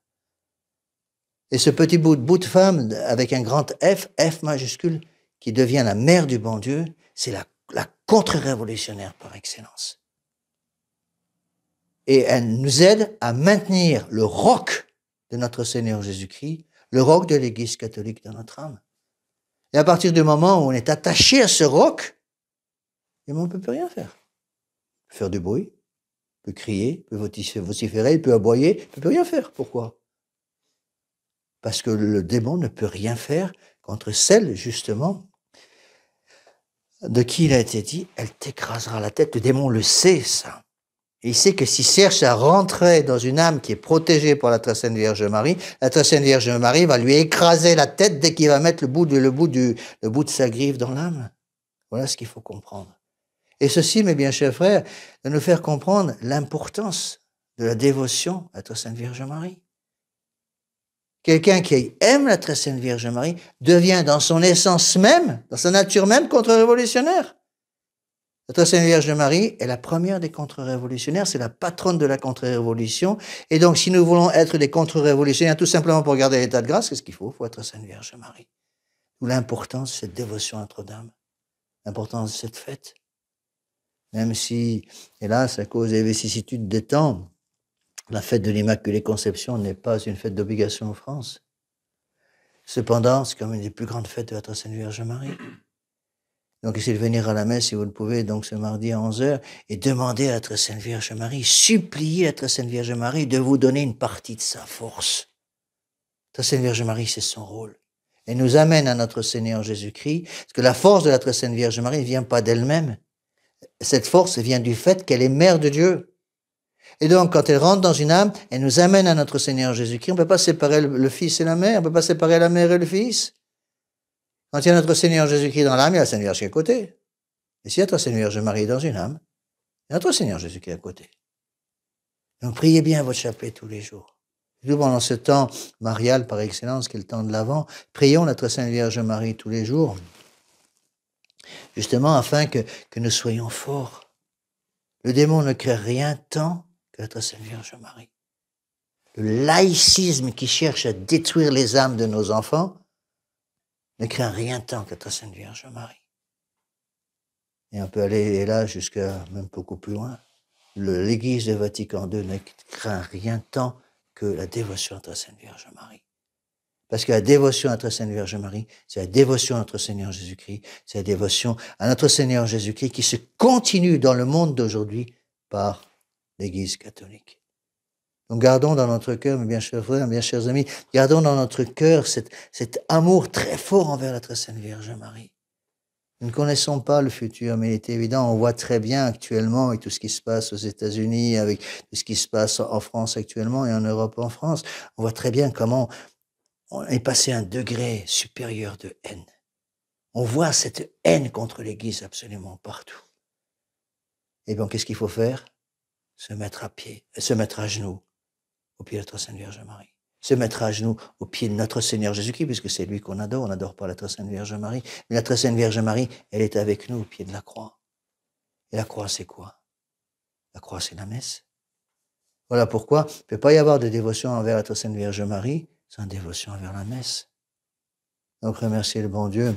Et ce petit bout de femme, avec un grand F, F majuscule, qui devient la mère du bon Dieu, c'est la contre-révolutionnaire par excellence. Et elle nous aide à maintenir le roc de notre Seigneur Jésus-Christ, le roc de l'Église catholique dans notre âme. Et à partir du moment où on est attaché à ce roc, on ne peut plus rien faire. Il peut faire du bruit, il peut crier, il peut vociférer, il peut aboyer, il ne peut plus rien faire. Pourquoi? Parce que le démon ne peut rien faire contre celle, justement, de qui il a été dit, elle t'écrasera la tête. Le démon le sait, ça. Et il sait que s'il cherche à rentrer dans une âme qui est protégée par la Très Sainte Vierge Marie, la Très Sainte Vierge Marie va lui écraser la tête dès qu'il va mettre le bout de sa griffe dans l'âme. Voilà ce qu'il faut comprendre. Et ceci, mes bien chers frères, de nous faire comprendre l'importance de la dévotion à la Très Sainte Vierge Marie. Quelqu'un qui aime la Très Sainte Vierge Marie devient dans son essence même, dans sa nature même, contre-révolutionnaire. La Très Sainte Vierge Marie est la première des contre-révolutionnaires, c'est la patronne de la contre-révolution. Et donc, si nous voulons être des contre-révolutionnaires, tout simplement pour garder l'état de grâce, qu'est-ce qu'il faut? Il faut être Sainte Vierge Marie. D'où l'importance de cette dévotion à Notre-Dame, l'importance de cette fête. Même si, hélas, à cause des vicissitudes des temps, la fête de l'Immaculée Conception n'est pas une fête d'obligation en France. Cependant, c'est comme une des plus grandes fêtes de la Très Sainte Vierge Marie. Donc, essayez de venir à la messe si vous le pouvez, donc ce mardi à 11h, et demandez à la Très Sainte Vierge Marie, suppliez la Très Sainte Vierge Marie de vous donner une partie de sa force. La Très Sainte Vierge Marie, c'est son rôle. Elle nous amène à notre Seigneur Jésus-Christ, parce que la force de la Très Sainte Vierge Marie ne vient pas d'elle-même. Cette force vient du fait qu'elle est mère de Dieu. Et donc, quand elle rentre dans une âme, elle nous amène à notre Seigneur Jésus-Christ. On ne peut pas séparer le Fils et la Mère, on ne peut pas séparer la Mère et le Fils. Quand il y a notre Seigneur Jésus-Christ dans l'âme, il y a la Sainte Vierge qui est à côté. Et s'il y a notre Seigneur Vierge Marie dans une âme, il y a notre Seigneur Jésus qui est à côté. Donc, priez bien votre chapelet tous les jours. Nous, pendant ce temps marial par excellence, qui est le temps de l'Avent, prions notre Sainte Vierge Marie tous les jours, justement afin que nous soyons forts. Le démon ne crée rien tant que notre Sainte Vierge Marie. Le laïcisme qui cherche à détruire les âmes de nos enfants ne craint rien tant que notre Sainte Vierge Marie. Et on peut aller là jusqu'à même beaucoup plus loin. L'Église de Vatican II ne craint rien tant que la dévotion à notre Sainte Vierge Marie. Parce que la dévotion à notre Sainte Vierge Marie, c'est la dévotion à notre Seigneur Jésus-Christ, c'est la dévotion à notre Seigneur Jésus-Christ qui se continue dans le monde d'aujourd'hui par l'Église catholique. Donc gardons dans notre cœur, mes bien chers frères, mes bien chers amis, gardons dans notre cœur cet amour très fort envers la très Sainte Vierge Marie. Nous ne connaissons pas le futur, mais il est évident, on voit très bien actuellement avec tout ce qui se passe aux États-Unis, avec tout ce qui se passe en France actuellement et en Europe en France, on voit très bien comment on est passé à un degré supérieur de haine. On voit cette haine contre l'Église absolument partout. Et bien, qu'est-ce qu'il faut faire? Se mettre à genoux au pied de notre Sainte Vierge Marie. Se mettre à genoux au pied de notre Seigneur Jésus-Christ, puisque c'est lui qu'on adore. On n'adore pas la très Sainte Vierge Marie. Mais la très Sainte Vierge Marie, elle est avec nous au pied de la croix. Et la croix, c'est quoi? La croix, c'est la messe. Voilà pourquoi il ne peut pas y avoir de dévotion envers la très Sainte Vierge Marie sans dévotion envers la messe. Donc, remerciez le bon Dieu.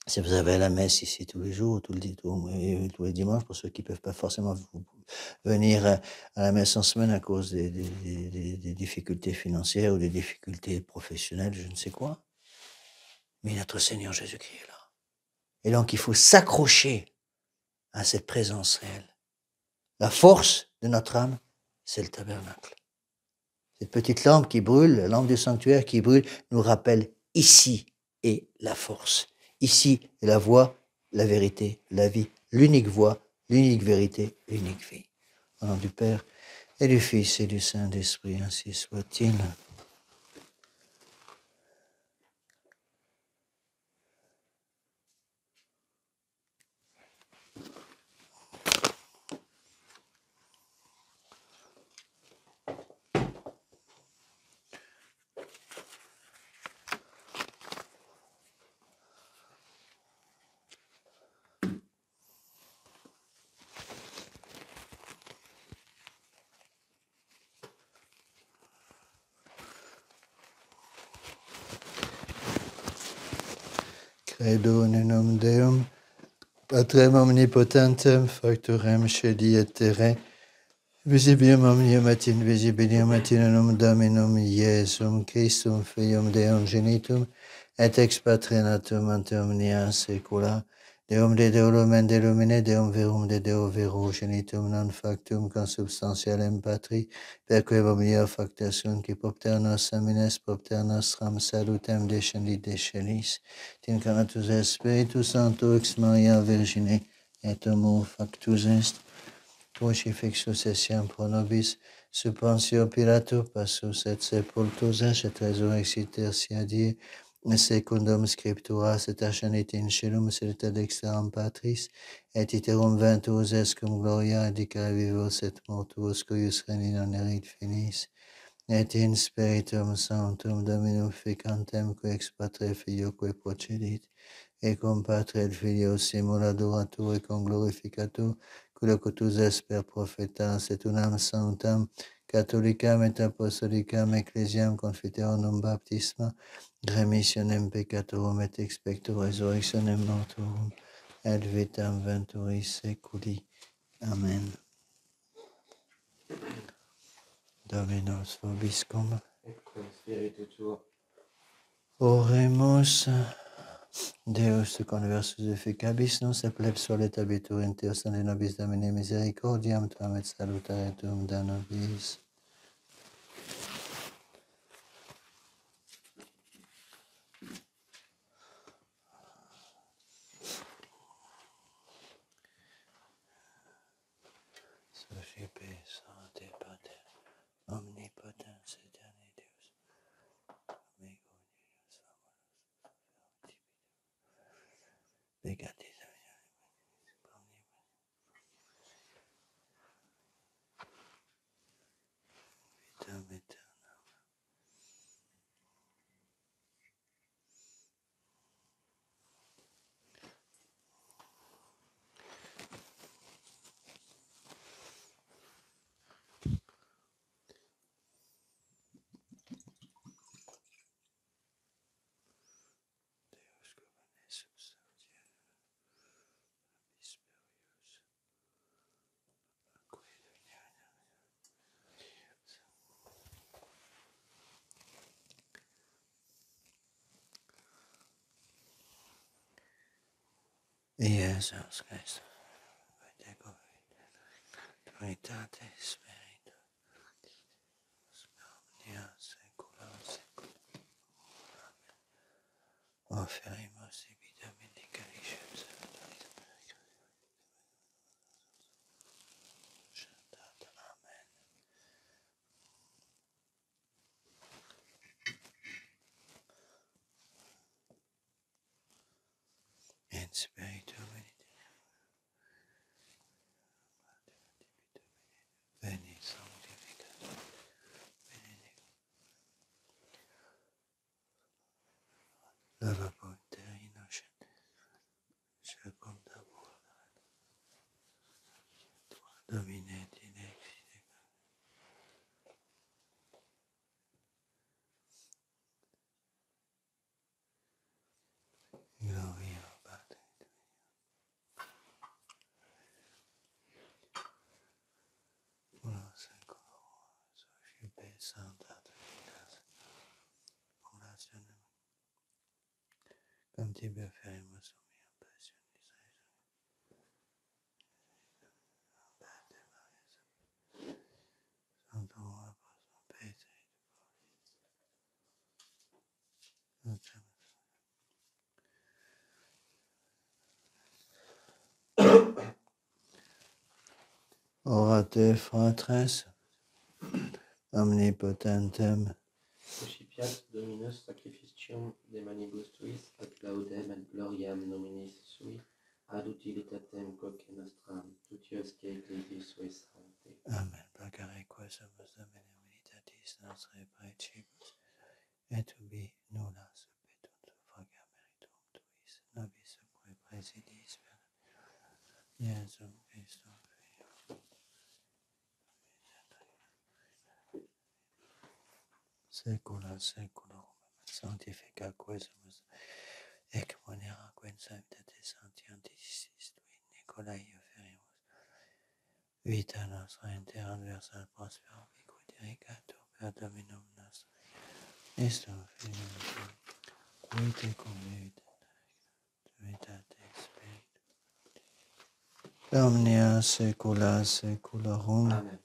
Si vous avez la messe ici tous les jours, tous les dimanches, pour ceux qui ne peuvent pas forcément venir à la messe en semaine à cause des difficultés financières ou des difficultés professionnelles, je ne sais quoi. Mais notre Seigneur Jésus-Christ est là. Et donc, il faut s'accrocher à cette présence réelle. La force de notre âme, c'est le tabernacle. Cette petite lampe qui brûle, la lampe du sanctuaire qui brûle, nous rappelle ici est la force. Ici est la voie, la vérité, la vie, l'unique voie, l'unique vérité, l'unique vie. Au nom du Père et du Fils et du Saint-Esprit, ainsi soit-il. Credo in nom Deum, Patrem omnipotentem, factorem scedi et terre, visibilium omnium in nom Dominum Iesum Christum, Filium Deum genitum, et ex patrinatum ante omnia saecula, Deum de Deo lumen de lumine, Deum verum de Deo vero, genitum non factum consubstantialem patri, perque omnia facta sunt, qui propter nos amines, propter nostram salutem descendit de celis, tincarnatus est Spiritus Sancto ex Maria Virgine, et homo factus est, crucifixus essiam pro nobis, suppensio Pilato, passus et sepultus est, et resurrexit tertia die, secundum scripturas et ascenit in caelum, sit ad dexteram Patris, et iterum ventus est cum gloria, dicere vivos et mortuos, cuius reni non erit finis, et in Spiritum Sanctum Dominum ficantem, qui ex Patre Filioque procedit, et cum Patre et Filio simul adoratur et cum glorificatur, qui locutus est per prophetas, et unam sanctam, catholicam et apostolicam ecclesiam confiteronum baptisma, remissionem peccatorum et expecto resurrectionem mortuorum, et vitam venturis seculi. Amen. Dominus vobiscum. Et cum spiritu tuo. Oremus. Deus conversus efficabis nos et plebs solet abitur in Deus et nobis Domine misericordiam tuam et salutare tuum da nobis. Socipe Sancte Pater, omnipotens aeterni Deus, amico Deus, peccati vitam aeterna. Deus covanescus audierum, misperius, acque Iesus Christus, Deco Trinitate Spiritus, omnia saecula saeculorum. Offerimus ibi Dominicalicium salutis. Amen. In spiritu veni sanctificat. Lava ponte innocent. Secunda vola. Domine dinexi. Gloria Patri. Una seculorum. Socipe Sancta Trinitas. Orationem. Cum tibi offerimus omnium passionis Pater Maria Sanctum Apostolum Petri. Orate fratres, omnipotentem, Recipiat Dominus sacrificium de manibus tuis, et laudem et gloriam nominis sui, ad utilitatem quoque nostram, tutiosque ecclesiis sui sancte. Amen. Placare quesumus Domine unitatis nostre praecibus, et ubi nulla subpetunt suffraga meritum tuis, nobis quae praesidis per Iesum Christum Fium. Saecula saeculorum. Sanctifica quesumus, ec monera quen sanctate sancti anticis tui, Nicolai offerimus. Vita nostra inter adversal prospero, vico dirigatur per Dominum nostrum. Istum Filium Tuum, qui te convivit Trinitate Spiritu. Omnia saecula saeculorum. Amen.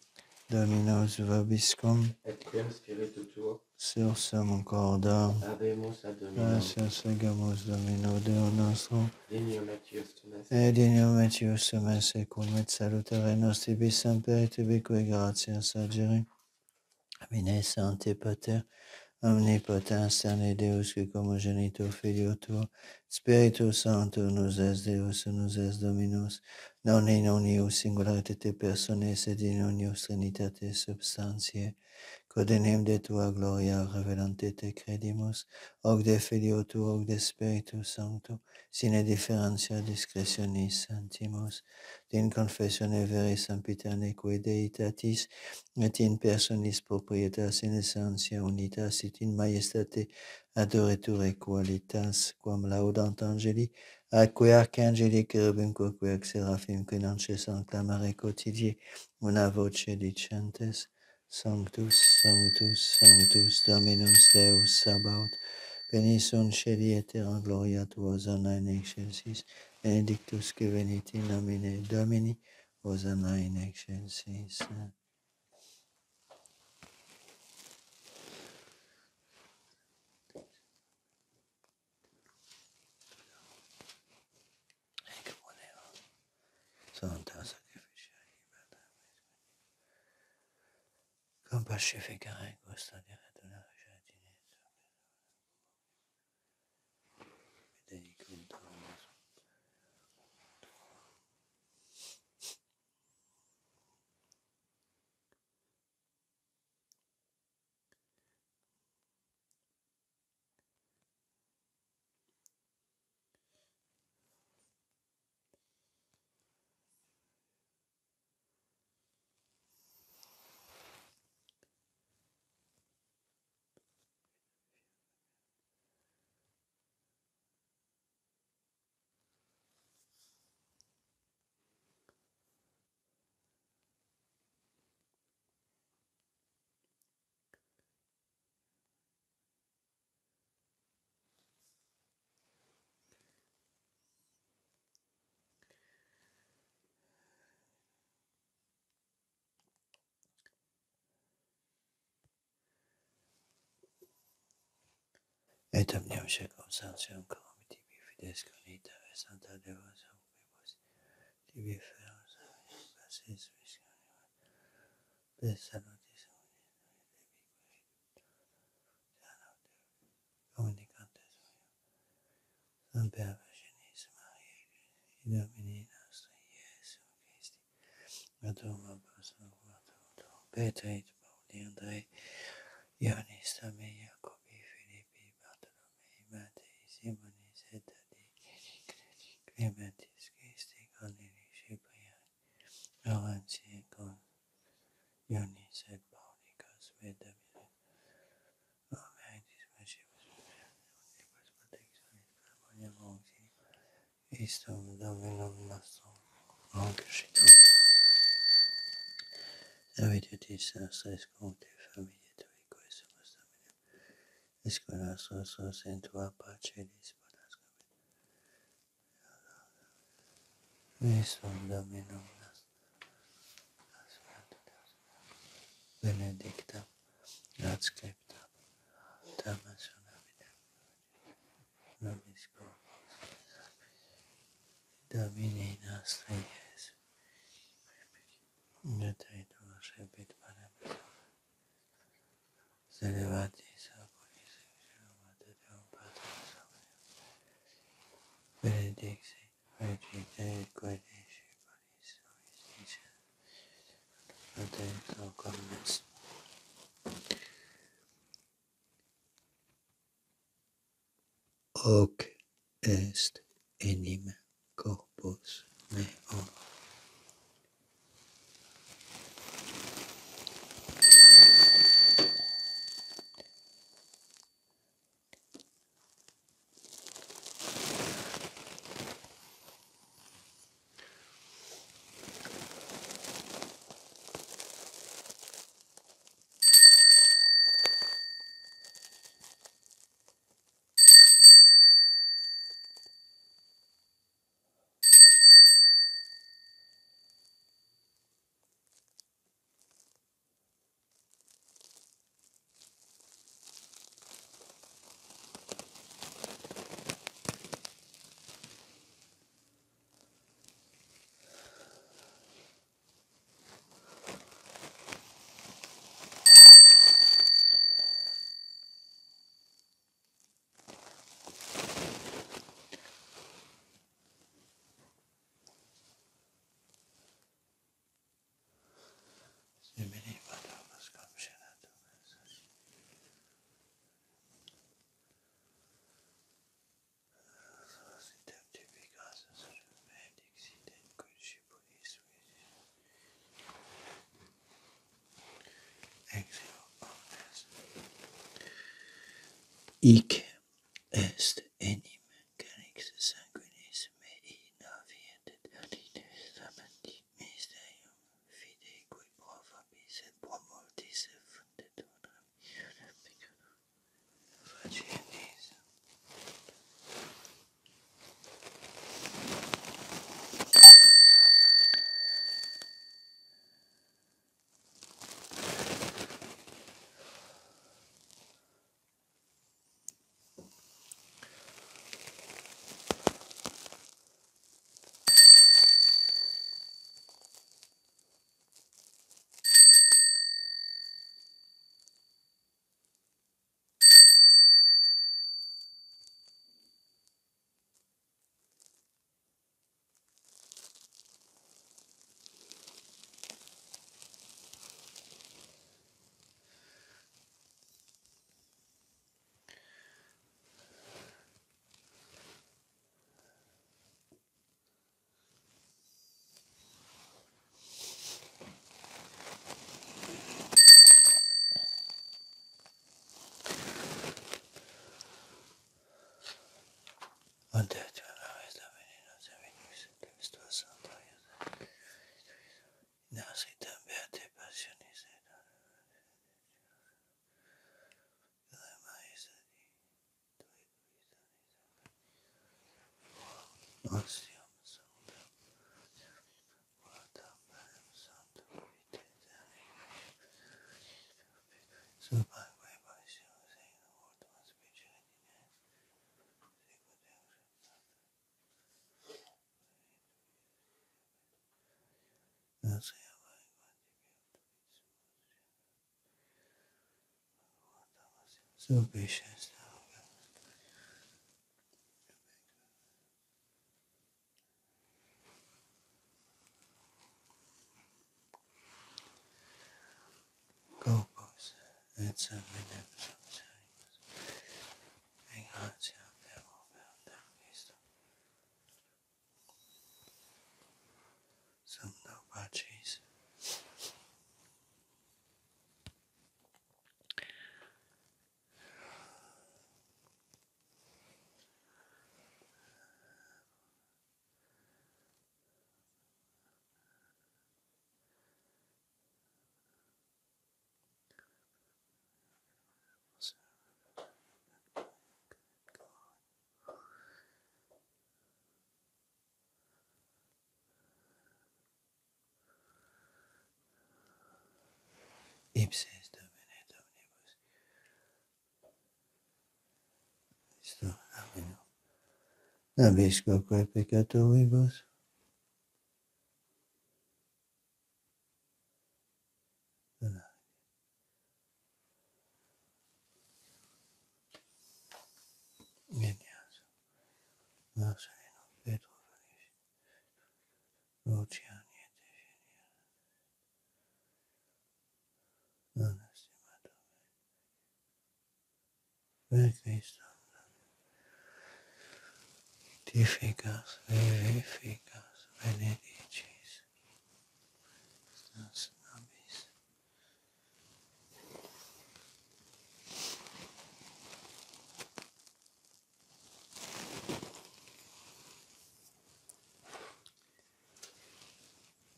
Dominus vobiscum. Et cum spiritu tuo. Sursum corda. Habemus ad Dominum. Gracias segamus Domino Deo nostro. Dignum etius tum est. Et dignum etius tum est secum et salutare nostri bis semper et ubique gratias agere. Amine Sancte Pater, omnipotens terne Deus, qui comogenitur Filio tuo, Spiritus Sancto, nous es Deus, nous es Dominus, non in unius singularitate personae, sed in unius Trinitate substantiae, quod in hem de tua gloria revelante te credimus, hoc de Filio tuo, hoc de Spiritus Sancto, sine differentia discretionis santimus, in confessione veris sempiterne deitatis, et in personis proprietas in essentia unitas, et in majestate adorature qualitas, quam laudant angeli, atque arcangeli cherubim quoque ex seraphim qui non cessant clamare quotidie, una voce dicentes, Sanctus, Sanctus, Sanctus, Dominus Deus Sabaoth, benissum celi et terra gloria tua, Hosanna in excelsis, benedictus que venit in nomine Domini, Hosanna in excelsis. Santa sacrificia compascificare gusta di radunare Benedictum Dominus. Et omnium circumstantium coram tibi fides conita, et santa devosa ubibus, tibi feros, pacis visconium, et salutis communicantes Sancta Virginis Mariae, Domini nostri Iesu Christi, Adum Apostolum Petri, Pauli, Andrei, Ioannis, Tami, Jacobi, Philippi, Bartolomei, Mattei, Simonis, et Tadei, Clementis, Christi, Cornelius, Cyprian, Laurentii, Ioannis, et Paulicus, et David, Omeritis, Magibus, Omnibus Protectionis, Plamonium Auxilium, Istum Dominum nostrum, Augustum, Daviditis nostris cum te familie tui, quae sumus Dominum, esque nostros in tua pace disponas Istum Dominum benedictam, adscriptam, tamen sunaminem, nobis Domini nostri Iesu, et eitus ebit panem, Celebratis oculis et Deum Patris benedicti, regite et quaedisci bonis suis Pater omnes. Hoc est enim corpus meo. hic est enim calix sanguinis mei naviet aeternitatis amenti mysterium fidei cui pro vobis et pro multis effundet faciendis. Corpus et sanguinem subservimus, in gratia Deo per Christo, sum no pacis. Ipsis Domine Domnibus, Christo Domino, nabiscoque peccatoribus, Genias, Marcelino, Petro, Luciani et non estimato, per Christo, tificas, vivificas, benedicis, nas nobis.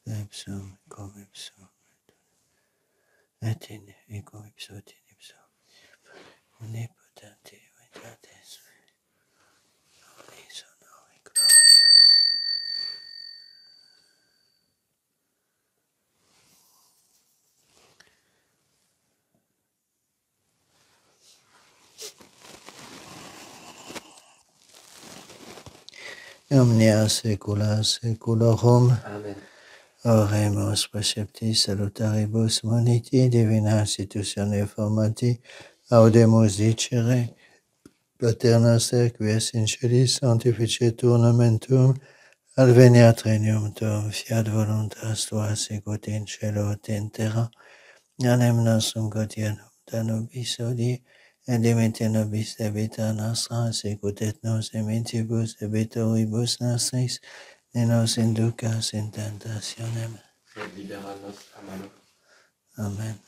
Ipsum, cum ipsum, et in ego ipso et in ipso, omnipotenti veritatis, omnis honori gloria. Omnia saecula saeculorum. Amen. Oremus preceptis salutaribus moniti divina institutione formati audemus dicere Pater noster qui es in celis sanctificetur nomen tuum adveniat regnum tuum fiat voluntas tua sicut in cielo et in terra anem nostrum quotidianum da nobis hodie et dimitte nobis debita nostra sicut et nos dimittabus debitoribus nostris et nos inducas in tentationem. Et libera-nos a malo. Amen.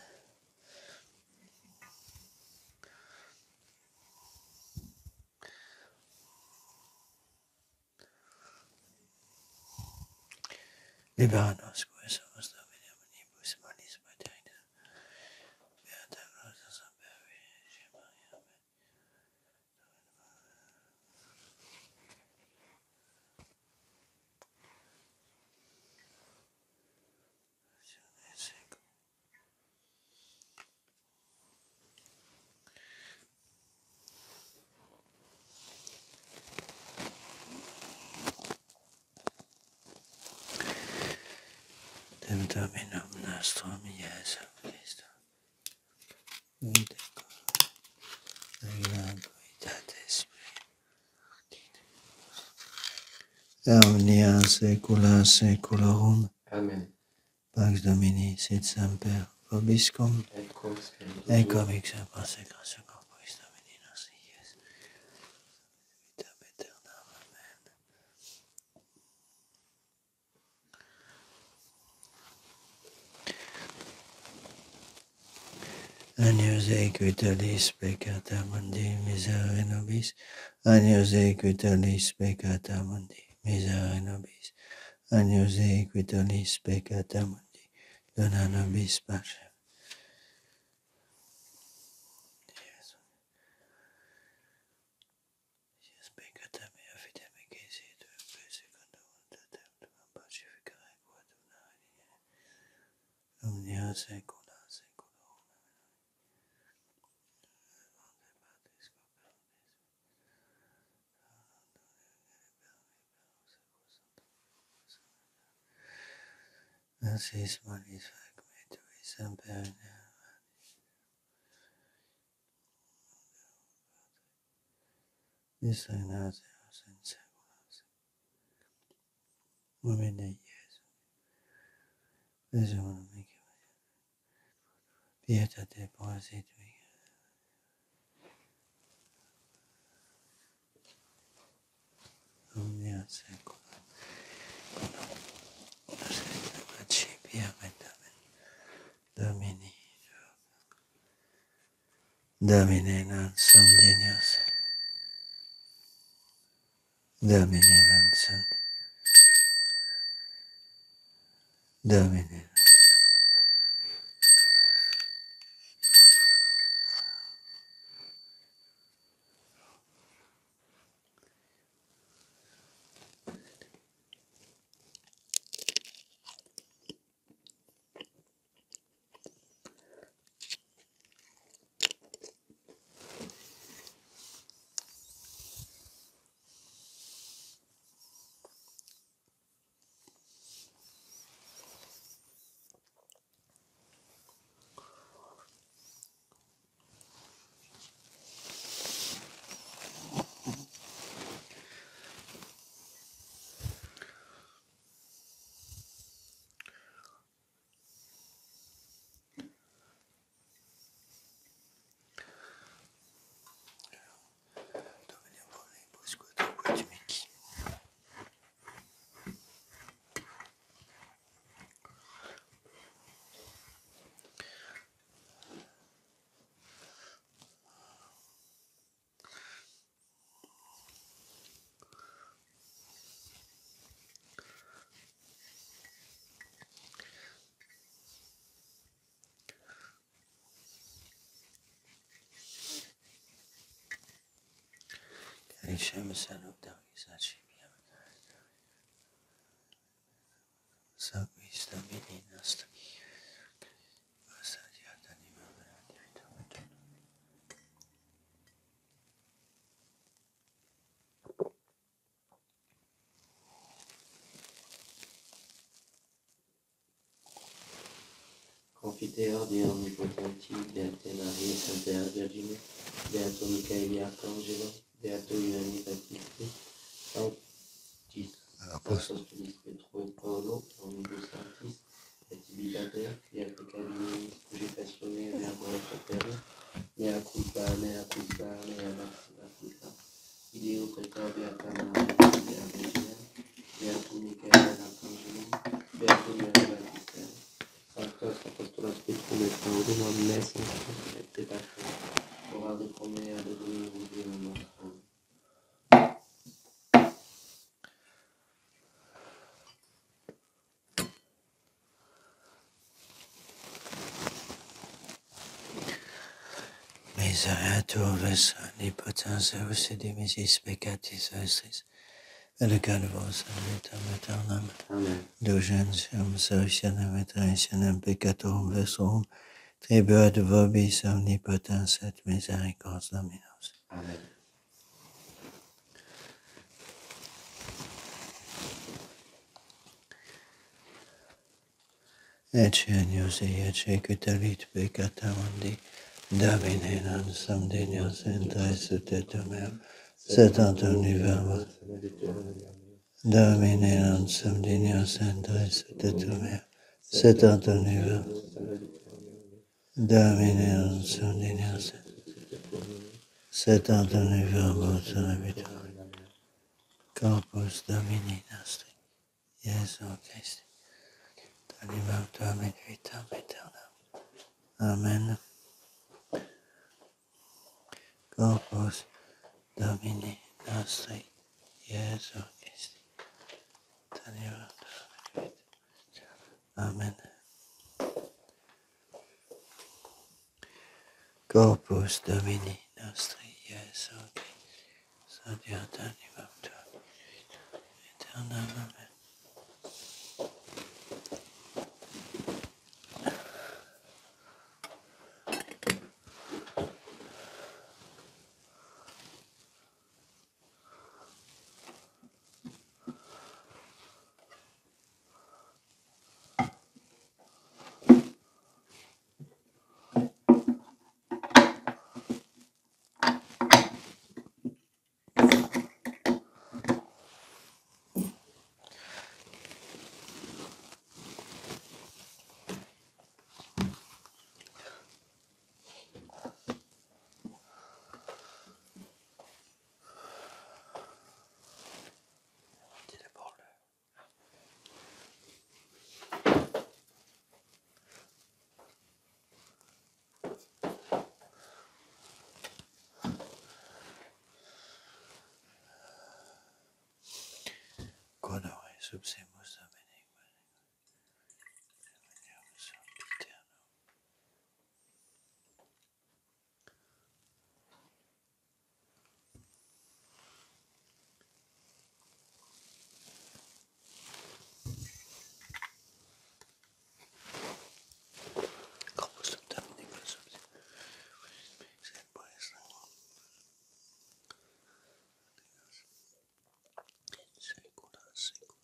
libera-nos, somos Domini omnibus malis paterina, beata Rosa Semper Virgine Maria, Dem Dominum nostrum Iesum Christum, Spiritus, omnia saecula saeculorum. Amen. Pax Domini sit semper vobiscum, Et cum spiritu et tuo. comic semper secretum corporis Domini nostri Iesu, vita aeterna. Amen. Agnus equitalis peccata mundi, miserere nobis. Agnus equitalis peccata mundi, miserere nobis. Agnus equitalis peccata mundi, dona nobis pacem. Dies peccata mea, fide me quesi, tu secondo voluntatem tuam pacificare quod una omnia saecula saeculorum. Asis malis fac me tui semper in disagnatio in secula. Domine Iesu, Gesù mihi, pietate posit mihi. Omnia secula. Principia et amen. Domini. Domine non sum dignos. Domine non sum. Domine non sum. Domine volibus quod quid mihi. Calicem salutaris acipiam. Sanguis Domini nostri. Sadiat anima mea divita eterna. Confiteor Deo omnipotenti, Beate Maria, Sancta Virgine, Beato Michaeli Arcangelo, Beato Ioanni Baptiste, Sanctis Apostolis Petro et Paolo, omnibus sanctis, et tibidater, quia peccabilis cogitatione verbo et opere, mea culpa, mea culpa, mea maxima culpa. Ideo precor Beata Maria, Sancta Virgine, Beato Michaeli Arcangelo, Beato Ioanni Baptiste, Sanctos Apostolos Petrum et Paulum, omnes sanctos et peccator, ora de pro mea de Dominum Deum nostrum. miseretur omnipotens Deus et dimissis peccatis vestris, et lecado vos vitam aeternam, Amen. indulgentiam servitionem et remissionem peccatorum vestrorum, tribuat vobis omnipotens et misericordias Dominus. Amen. Ecce agnus ecce cutalit peccata mundi, Domine non sum dignos entris sutetum meum, sed tantum verbo. Domine non sum dignos entris sutetum meum, sed tantum verbo. Domine non sum dignos, sed tantum verbo salvator. Corpus Domini nostri, Iesu Christi, tanimam tuam et vitam aeternam. Amen. Corpus Domini nostri, Iesu Christi, tanimam tuam et vitam. Amen. Corpus Domini nostri, Iesu Christi, tanimam tuam et vitam aeternam. Amen. Quod subsemus Domini, Corpus Domini, Saecula saeculorum.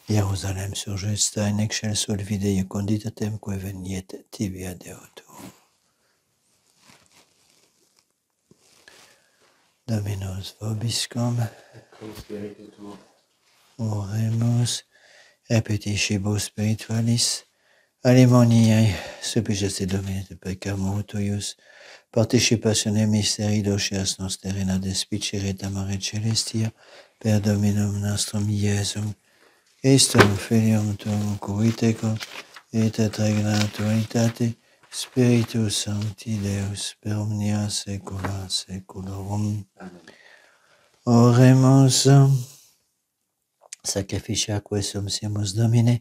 Jerusalem surgesta in excelso Videi conditatemque veniet tibia deotum. Dominus vobiscum, Cum spiritu tuo. oremus, repetitibus spiritualis, Alimoniae, sufficiency domine de peccamo tuius, participazione misteri docias nosterina despicere tamare celestia, per Dominum nostrum Iesum, Christum Filium Tuum, cui tecum, et regnat unitate, Spiritus Sancti Deus, per omnia saecula saeculorum. Amen. Oremus. Sacrificiaque sumpsimus Domine,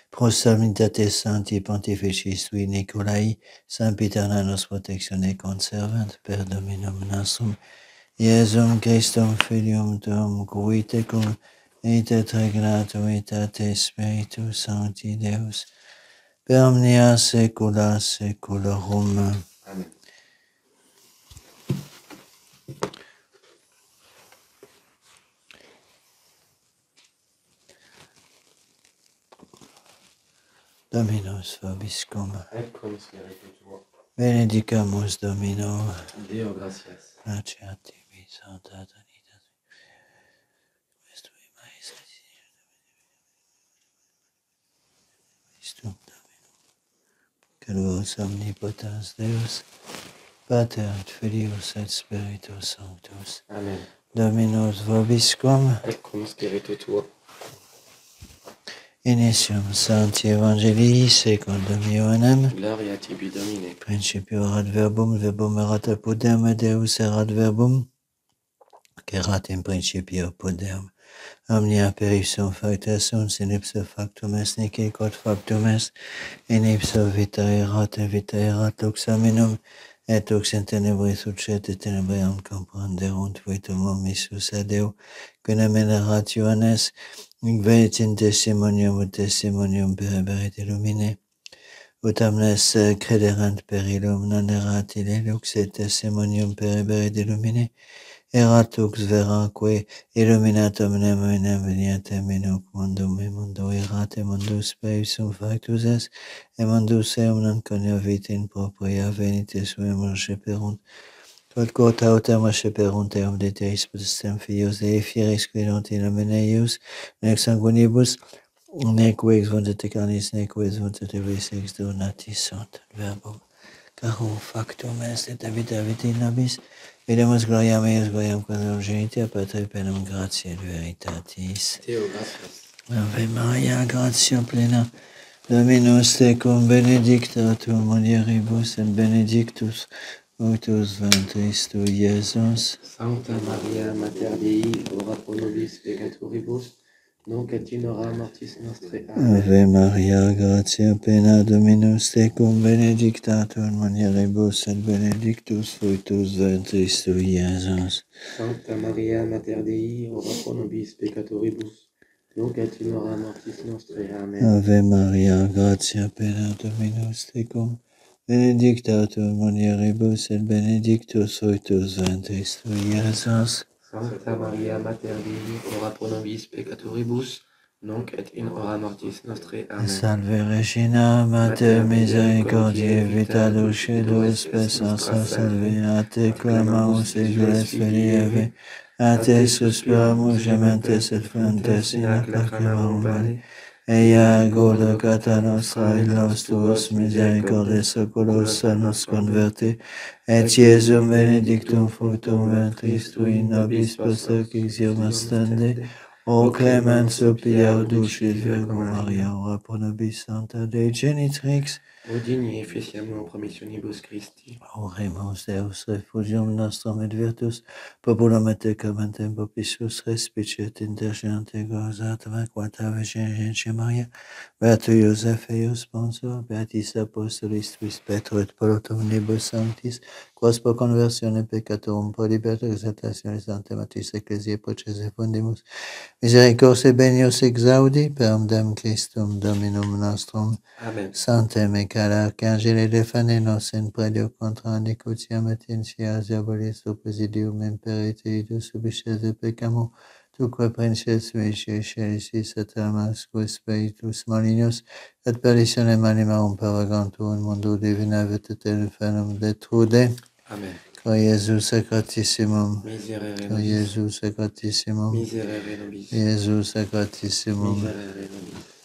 pro salutatis Sancti Pontificis tui Nicolae, sempiternalus protectione conservant, per Dominum nostrum, Iesum Christum Filium Tuum, cui tecum, et regnat unitate Spiritus Sancti Deus, per omnia saecula saeculorum. Amen. Dominus vobiscum. Et cum spiritu tuo. Benedicamus Domino. Deo gratias. Gratia tibi, Sancta Trinitas. Vestui Maris Christum Domino. Caduus omnipotens Deus, Pater et Filius et Spiritus Sanctus. Amen. Dominus vobiscum. Et cum spiritu tuo. Initium Sancti Evangelii secundum Ioannem. Gloria tibi Domine. Principio erat verbum, verbum erat apud Deum, et Deus erat verbum, erat in principio apud Deum. Omnia per ipsum facta sunt, in ipso factum est, nihil quod factum est, in ipso vita erat, et vita erat lux hominum, et lux in tenebris ucet, et tenebriam comprenderunt vitum homisus ad Deo, quinem erat Ioannes, veit in testimonium, ut testimonium per eberit illumine, ut omnes crederant per illum, non erat ille lux, et testimonium per eberit illumine, erat lux veraque, illuminat omnem veniatem in hoc mundum, e mundo erat, e mundus per ipsum factus est, e mundus eum non coniovit in propria venitis suum receperunt, quod quota autem receperunt eum de Deis potestem Filius Dei fieris credunt in nomen eius, nec sanguinibus, neque ex vontate carnis, neque ex vontate ex donatis sunt, verbum, caro factum est, et vita vitae nobis, videmus gloriam eius, gloriam quod genitia, Patri penum gratiae et veritatis. Deo gratias. Ave Maria, gratia plena, Dominus tecum, benedicta tu mulieribus, et benedictus fructus ventris tui, Iesus. Sancta Maria, Mater Dei, ora pro nobis peccatoribus, nunc et in hora mortis nostrae. Amen. Ave Maria, gratia plena, Dominus tecum, benedicta tu in mulieribus, et benedictus fructus ventris tui, Iesus. Sancta Maria, Mater Dei, ora pro nobis peccatoribus, nunc et in hora mortis nostrae. Amen. Ave Maria, gratia plena, Dominus tecum, benedicta tu in mulieribus, et benedictus fructus ventris tui, Iesus. Sancta Maria, Mater Dei, ora pro nobis peccatoribus, nunc et in hora mortis nostrae. Amen. Salve Regina, Mater misericordiae, vita dulcedo spes nostra, salve, a te clamamus exiles filii Eve, a te suspiramus gementes et flentes in ac lacrimarum vale, eia ego locata nostra, illos tuos misericordes oculos a nos converte, et Iesum benedictum fructum ventris tui, nobis post hoc exilium ostende, O clemens supplica dulcis Virgo Maria, ora pro nobis Sancta Dei Genitrix, Udini efficiamur promissionibus Christi. oremus Deus refugium nostrum et virtus, populum et tecum in tempo piscus respice intergenante gozatama, quata Virgine Maria, beato Iosef eius sponsor, beatis apostolis tuis Petro et Paul omnibus sanctis, quos pro conversione peccatorum prodiberto exaltationis antematis ecclesiae procese fundimus, misericordiae benius exaudi, per omnem Christum Dominum nostrum. Amen. Sancte Michael Arcangele defende nos in predio contra iniquitiam et insias diabolis presidium imperite idus subiscese peccamo, tuque princes vici celicis et almas quis spiritus malignos et perditionem animarum purgantur in mundo divina et infernum detrude. Amen. Cor Iesus sacratissimum, Miserere Cor nobis. Iesus sacratissimum, Miserere nobis. Iesus sacratissimum. Miserere nobis.